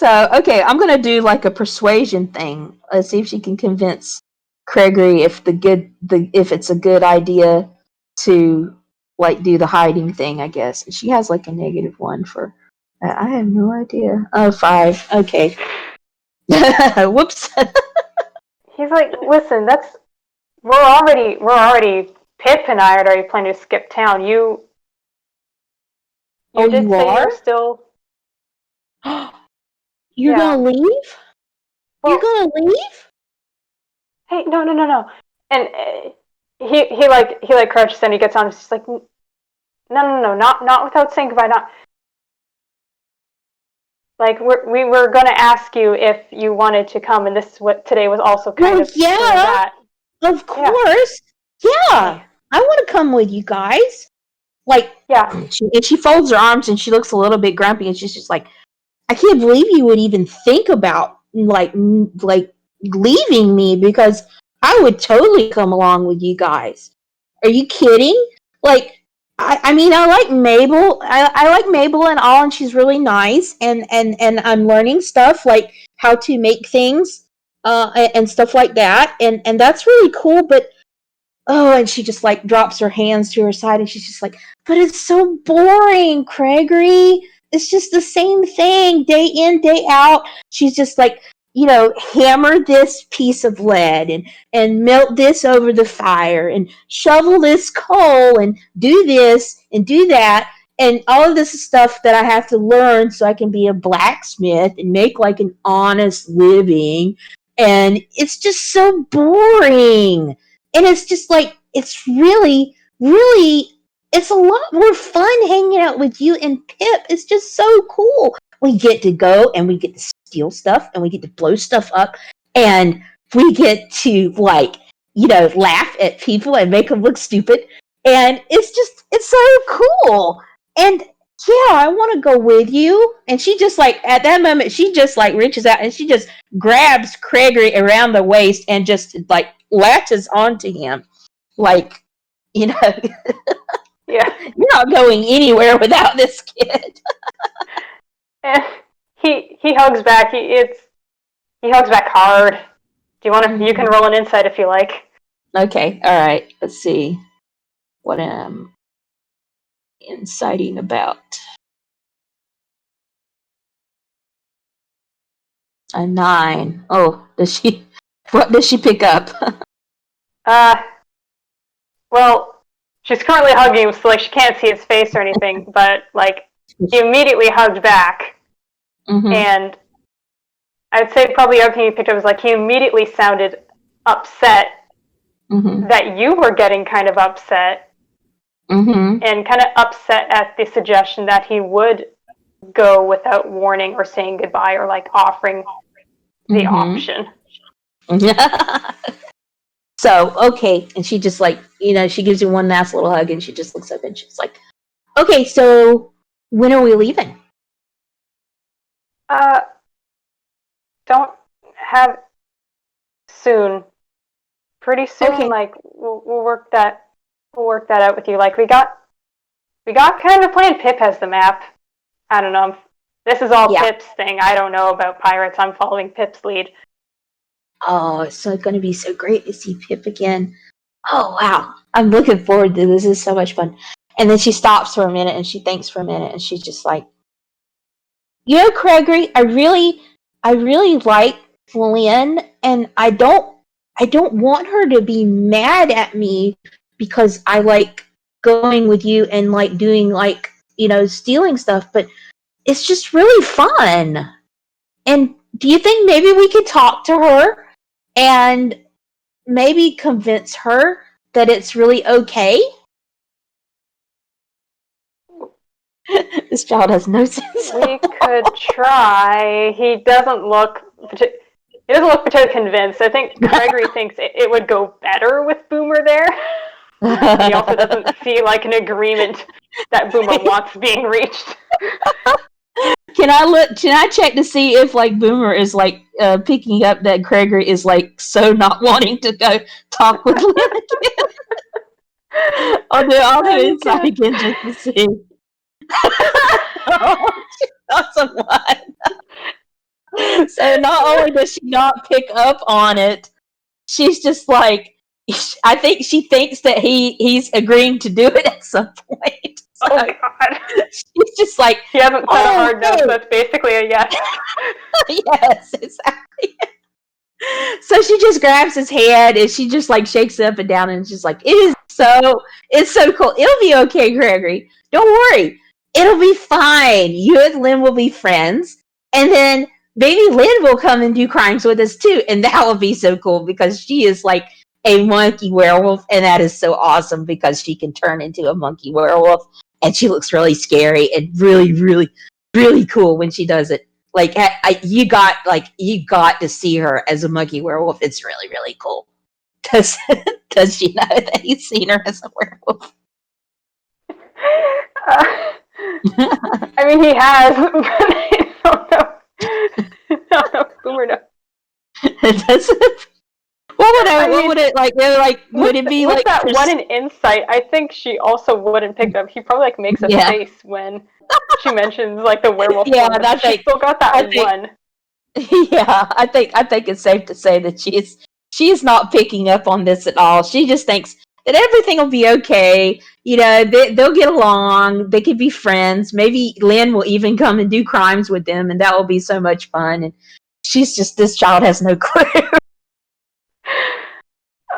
So, okay, I'm gonna do like a persuasion thing. Let's see if she can convince Craigory if it's a good idea to like do the hiding thing. I guess and she has like a -1 for. I have no idea. Oh, 5. Okay. Whoops. He's like, listen, we're already Pip and I are already planning to skip town. You did say are? you're still. You're gonna leave? Well, You're gonna leave? hey, no. And he crouches and he gets on. He's just like, no, not without saying goodbye. Not like we were gonna ask you if you wanted to come, and this what today was also kind of that. Of course. Yeah. I want to come with you guys. Like, yeah. She folds her arms and she looks a little bit grumpy and she's just like, I can't believe you would even think about like leaving me because I would totally come along with you guys. Are you kidding? Like, I mean, I like Mabel. I like Mabel and all, and she's really nice. And I'm learning stuff like how to make things and stuff like that. And that's really cool. But and she just like drops her hands to her side, and she's just like, but it's so boring, Craigory. It's just the same thing day in, day out. She's just like, hammer this piece of lead and melt this over the fire and shovel this coal and do this and do that. And all of this is stuff that I have to learn so I can be a blacksmith and make like an honest living. And it's just so boring. And it's just like, it's really, really, it's a lot more fun hanging out with you and Pip. It's just so cool. We get to go and we get to steal stuff and we get to blow stuff up and we get to laugh at people and make them look stupid. And it's so cool. And yeah, I want to go with you. And she just at that moment, she just reaches out and she just grabs Craigory around the waist and just latches onto him. Yeah. You're not going anywhere without this kid. And he hugs back. He hugs back hard. Do you want to? You can roll an insight if you like. Okay. All right. Let's see what I'm inciting about. A 9. Oh, what does she pick up? Well, she's currently hugging him, so she can't see his face or anything, but he immediately hugged back. Mm-hmm. And I'd say probably the other thing he picked up was he immediately sounded upset that you were getting kind of upset. And kind of upset at the suggestion that he would go without warning or saying goodbye or offering the option. So, okay. And she just she gives you one last little hug and she just looks up and she's like, okay, so when are we leaving? Don't have soon. Pretty soon, okay. We'll work that out with you. We got kind of a plan. Pip has the map. I don't know. This is all Pip's thing. I don't know about pirates. I'm following Pip's lead. Oh, it's so going to be so great to see Pip again. Oh, wow. I'm looking forward to this. This is so much fun. And then she stops for a minute and she thinks for a minute and she's just like, Craigory, I really like Flynn, and I don't want her to be mad at me because I like going with you and doing stealing stuff, but it's just really fun. And do you think maybe we could talk to her and maybe convince her that it's really okay? This child has no sense. We could try. He doesn't look. He doesn't look particularly convinced. I think Craigory thinks it would go better with Boomer there. He also doesn't see like an agreement that Boomer wants being reached. Can I check to see if like Boomer is like picking up that Craigory is like so not wanting to go talk with Lynn again? I'll do inside again just to see. That's a lot. So not only does she not pick up on it, she's just like, I think she thinks that he's agreeing to do it at some point. So oh God! She's just like, he hasn't said a hard no, so it's basically a yes. Yes, exactly. So she just grabs his hand and she just like shakes it up and down and she's like, it's so cool. It'll be okay, Craigory. Don't worry. It'll be fine. You and Lynn will be friends. And then maybe Lynn will come and do crimes with us too. And that will be so cool because she is like a monkey werewolf. And that is so awesome because she can turn into a monkey werewolf. And she looks really scary and really, really, really cool when she does it. Like you got to see her as a monkey werewolf. It's really, really cool. Does she know that he's seen her as a werewolf? I mean, he has, but I don't know. I don't know. Boomer knows. Does it? What would it like? Would it be like that one in insight? I think she also wouldn't pick up. He probably like makes a face when she mentions like the werewolf. Yeah, that's she still got that one. Yeah, I think it's safe to say that she's not picking up on this at all. She just thinks that everything will be okay. You know, they'll get along. They could be friends. Maybe Lynn will even come and do crimes with them, and that will be so much fun. And she's just, this child has no clue.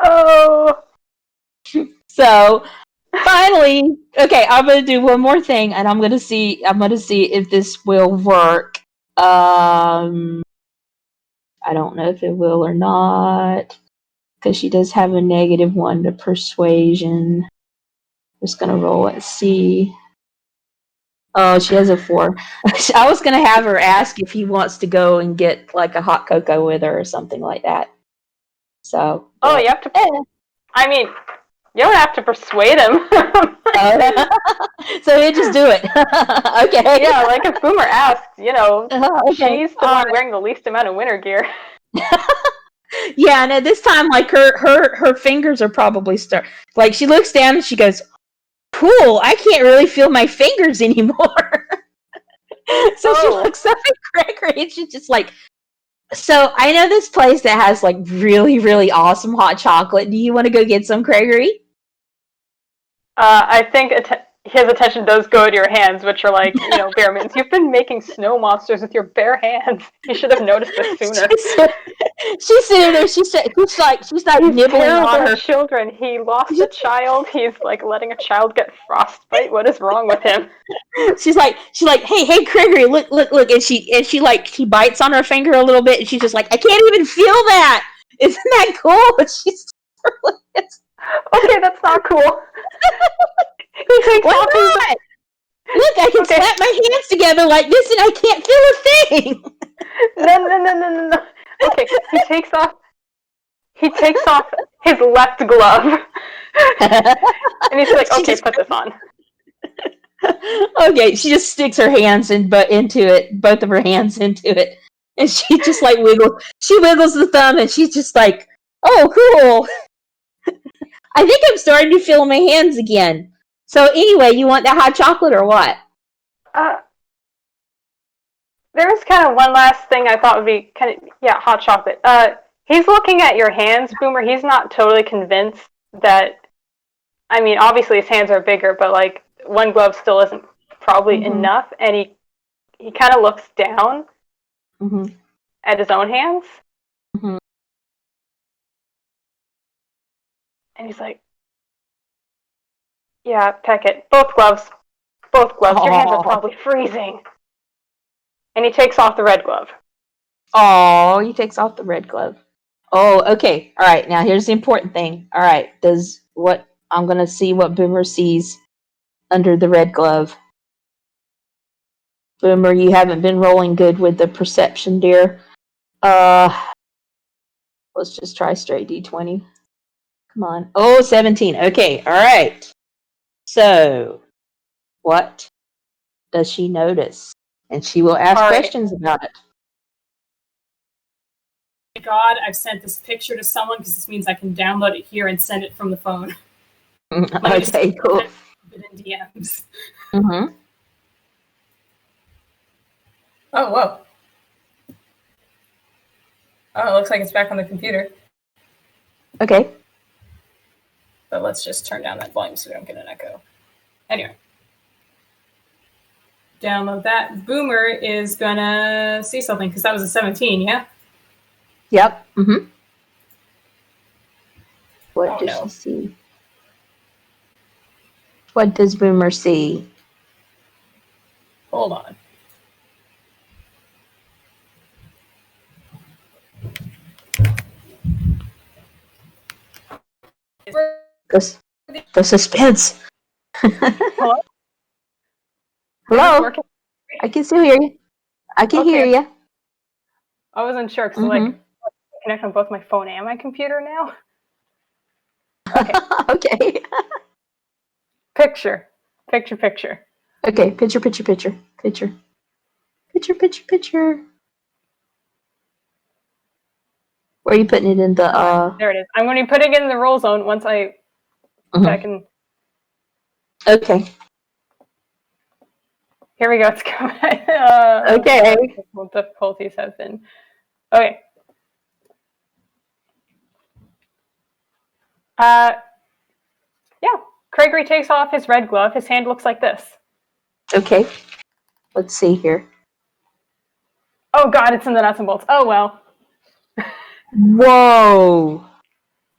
Oh. So finally, okay, I'm gonna do one more thing, and I'm gonna see if this will work. I don't know if it will or not, because she does have a -1 to persuasion. Just gonna roll it, see. Oh, she has a 4. I was gonna have her ask if he wants to go and get like a hot cocoa with her or something like that. So. Oh, you have to. I mean, you don't have to persuade him. So you just do it. Okay. Yeah, like if Boomer asks, okay. She's the one wearing the least amount of winter gear. Yeah, no, this time, like, her fingers are probably like, she looks down and she goes, cool, I can't really feel my fingers anymore. So she looks up at Craigory and she's just like, so I know this place that has, like, really, really awesome hot chocolate. Do you want to go get some, Craigory? I think his attention does go to your hands, which are like, bare mints. You've been making snow monsters with your bare hands. You should have noticed this sooner. She's sitting there. She's like nibbling on her children. He lost a child. He's like letting a child get frostbite. What is wrong with him? She's like, hey, Craigory, look, and she bites on her finger a little bit, and she's just like, I can't even feel that. Isn't that cool? And she's okay, that's not cool. Why not? Look, I can slap my hands together like this and I can't feel a thing. No. Okay, he takes off his left glove. And he's like, okay, put this on. Okay, she just sticks her hands into it, both of her hands into it. And she just like wiggles. She wiggles the thumb and she's just like, oh, cool. I think I'm starting to feel my hands again. So anyway, you want that hot chocolate or what? There's kind of one last thing I thought would be hot chocolate. He's looking at your hands, Boomer. He's not totally convinced that, I mean, obviously his hands are bigger, but like one glove still isn't probably enough. And he kind of looks down at his own hands. Mm-hmm. And he's like, yeah, peck it. Both gloves. Your hands are probably freezing. And he takes off the red glove. Oh, he takes off the red glove. Oh, okay. All right. Now here's the important thing. All right. I'm going to see what Boomer sees under the red glove. Boomer, you haven't been rolling good with the perception, dear. Let's just try straight D20. Come on. Oh, 17. Okay, all right. So, what does she notice? And she will ask All right. questions about it. God, I've sent this picture to someone because this means I can download it here and send it from the phone. Okay, cool. Put in DMs. Mm-hmm. Oh, whoa. Oh, it looks like it's back on the computer. Okay. But let's just turn down that volume so we don't get an echo. Anyway. Download that. Boomer is gonna see something because that was a 17, yeah? Yep. Mm-hmm. What does no. she see? What does Boomer see? Hold on. The suspense. Hello? Hello? I can still hear you. I can hear you. I wasn't sure because like connect on both my phone and my computer now. Okay. Okay. Picture. Okay, picture. Where are you putting it in the There it is. I'm going to be putting it in the roll zone once I can. Okay. Here we go. It's coming. Okay. Difficulties have been. Okay. Yeah. Craigory takes off his red glove. His hand looks like this. Okay. Let's see here. Oh God, it's in the nuts and bolts. Oh well. Whoa.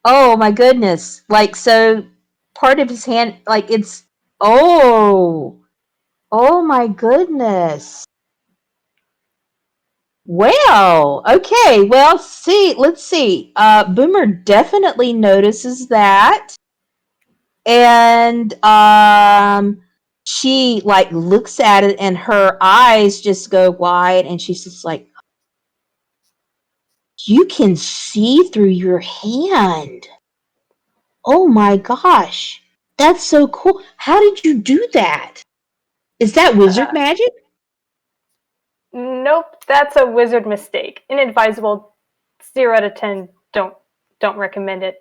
Oh my goodness. Like, so part of his hand, like it's, oh my goodness. Well, okay. Well, let's see. Boomer definitely notices that. And she like looks at it and her eyes just go wide and she's just like, you can see through your hand. Oh my gosh. That's so cool. How did you do that? Is that wizard magic? Nope, that's a wizard mistake. Inadvisable. 0 out of 10. Don't recommend it.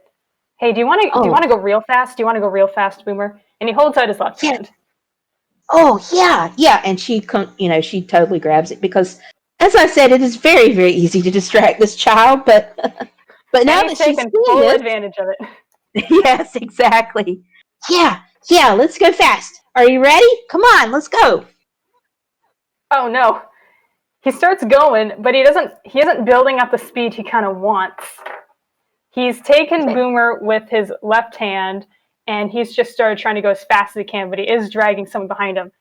Hey, do you want to go real fast? Boomer? And he holds out his left hand. Oh yeah. And she totally grabs it because, as I said, it is very, very easy to distract this child. But now that she's taken full advantage of it. Yes, exactly. Yeah. Let's go fast. Are you ready? Come on, let's go. Oh no. He starts going, but he isn't building up the speed he kind of wants. He's taken Boomer with his left hand, and he's just started trying to go as fast as he can, but he is dragging someone behind him.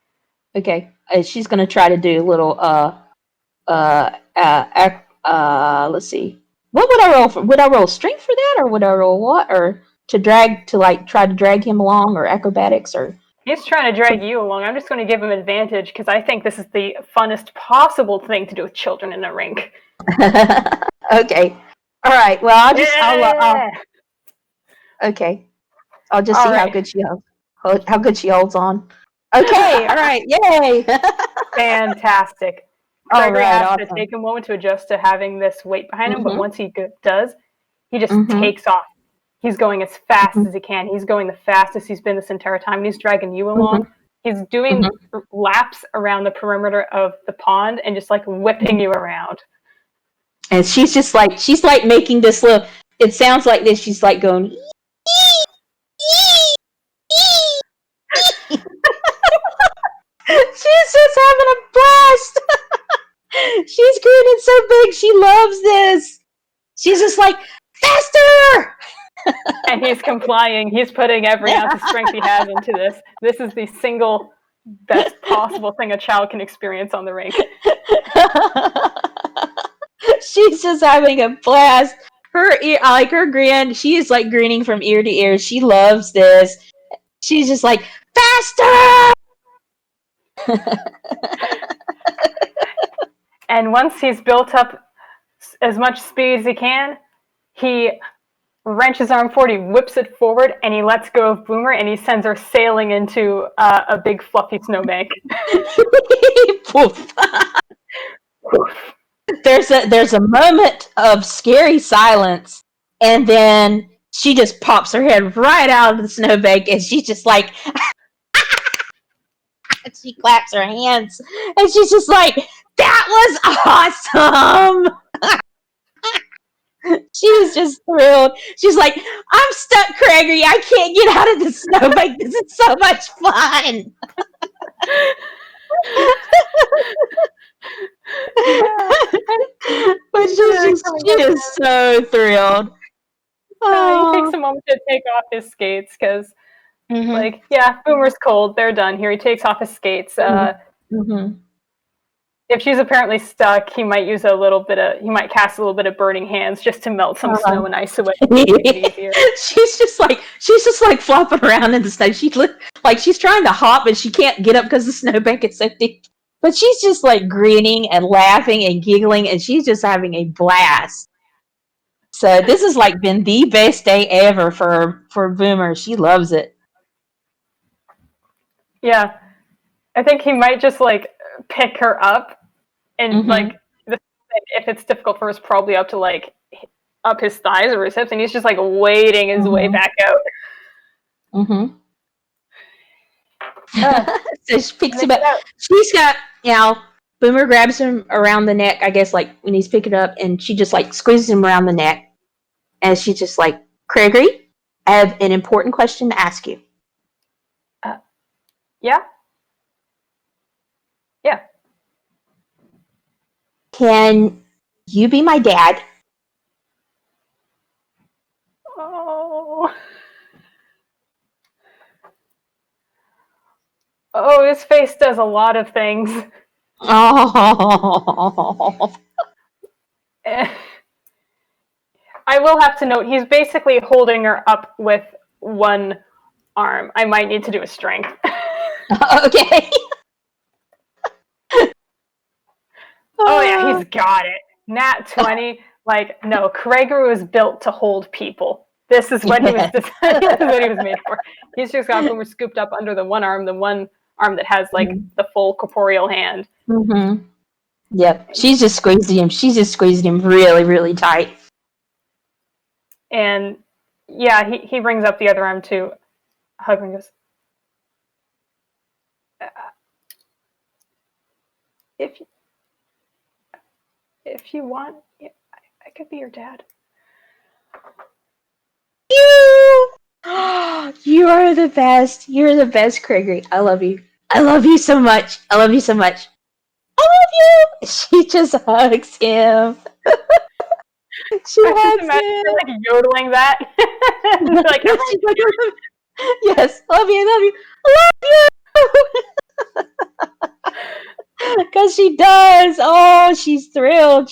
Okay, she's going to try to do a little, let's see. What would I roll for? Would I roll strength for that, or would I roll what? Or try to drag him along, or acrobatics, or... He's trying to drag you along. I'm just going to give him advantage because I think this is the funnest possible thing to do with children in a rink. Okay. All right. Well, I'll okay. I'll just see how good she holds on. Okay. All right. Yay. Fantastic. Craigory has to take a moment to adjust to having this weight behind him, but once he does, he just takes off. He's going as fast as he can. He's going the fastest he's been this entire time, and he's dragging you along. He's doing laps around the perimeter of the pond and just like whipping you around. And she's making this little, it sounds like this, she's like going, she's just having a blast. She's grinning so big, she loves this. She's just like, faster! And he's complying. He's putting every ounce of strength he has into this. This is the single best possible thing a child can experience on the rink. She's just having a blast. Her grin, she is like grinning from ear to ear. She loves this. She's just like, faster! And once he's built up as much speed as he can, he wrenches arm forward, he whips it forward, and he lets go of Boomer, and he sends her sailing into a big fluffy snowbank. There's a moment of scary silence, and then she just pops her head right out of the snowbank, and she's just like, she claps her hands, and she's just like, that was awesome. She was just thrilled. She's like, I'm stuck, Craigory. I can't get out of the snowbank. This is so much fun. But she is so thrilled. He takes a moment to take off his skates because, Boomer's cold. They're done here. He takes off his skates. If she's apparently stuck, he might cast a little bit of burning hands just to melt some snow and ice away. Make it easier. She's just like flopping around in the snow. She's trying to hop, but she can't get up because the snowbank is so deep. But she's just like grinning and laughing and giggling, and she's just having a blast. So this has like been the best day ever for Boomer. She loves it. Yeah, I think he might just like pick her up, and like if it's difficult for us, probably up to like up his thighs or his hips, and he's just like wading his way back out. So she picks him up. She's got, Boomer grabs him around the neck, I guess, like when he's picking up, and she just like squeezes him around the neck, and she's just like, Craigory, I have an important question to ask you. Yeah. Can you be my dad? Oh, his face does a lot of things. Oh. I will have to note, he's basically holding her up with one arm. I might need to do a strength. Okay. Oh yeah, he's got it. Nat 20. Like, no, Craigory was built to hold people. This is what he was made for. He's just got Boomer scooped up under the one arm that has like the full corporeal hand. Yep. She's just squeezing him really, really tight. And yeah, he brings up the other arm to hug him and goes, if you want, I could be your dad. You are the best. You're the best, Craigory. I love you. I love you so much. I love you. She just hugs him. She hugs him. Like yodeling that. Like yes, love you. Because she does. Oh, she's thrilled.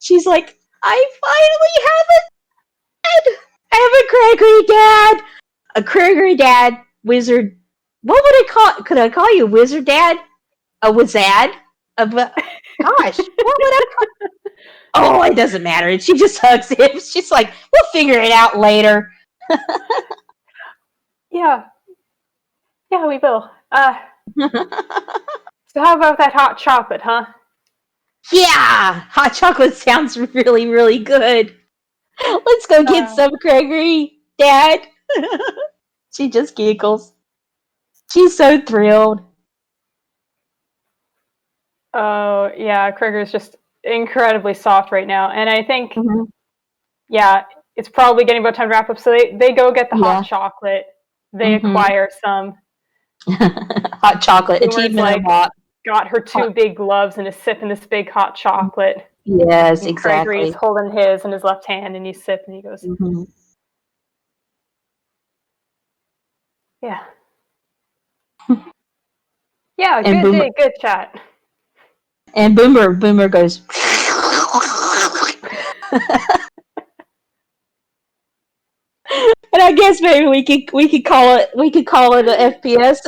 She's like, I finally have a dad. I have a Craigory dad. A Craigory dad, wizard. What would I call? Could I call you wizard dad? A wizard? Gosh, what would I call? Oh, it doesn't matter. And she just hugs him. She's like, we'll figure it out later. Yeah, we will. So how about that hot chocolate, huh? Yeah, hot chocolate sounds really, really good. Let's go get some, Craigory, Dad. She just giggles. She's so thrilled. Oh, yeah, Craigory's just incredibly soft right now. And I think, it's probably getting about time to wrap up. So they go get the hot chocolate. They acquire some. Hot chocolate. Achievement unlocked. Got her two big gloves and is sipping this big hot chocolate. Yes, and exactly. Craigory's holding his in his left hand, and he's sipping. And he goes, "Yeah, yeah, And good day, good chat." And Boomer goes. And I guess maybe we could call it an FPS.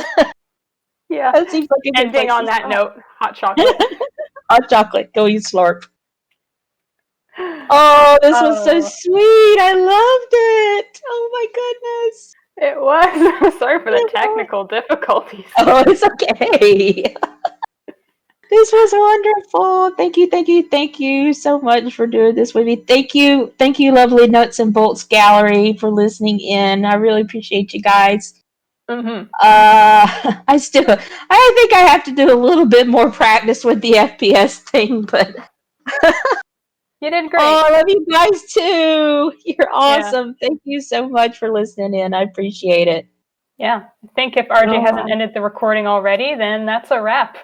Yeah. That seems like a ending on that note. Hot chocolate. Hot chocolate. Go eat slurp. Oh, this was so Oh. sweet. I loved it. Oh my goodness. It was. Sorry for the It was. technical difficulties. Oh, it's okay. This was wonderful. Thank you so much for doing this with me. Thank you, lovely Nuts and Bolts Gallery, for listening in. I really appreciate you guys. Mm-hmm. I think I have to do a little bit more practice with the FPS thing, but You did great. oh, I love you guys too. You're awesome. Yeah. Thank you so much for listening in. I appreciate it. Yeah. I think if RJ hasn't ended the recording already, then that's a wrap.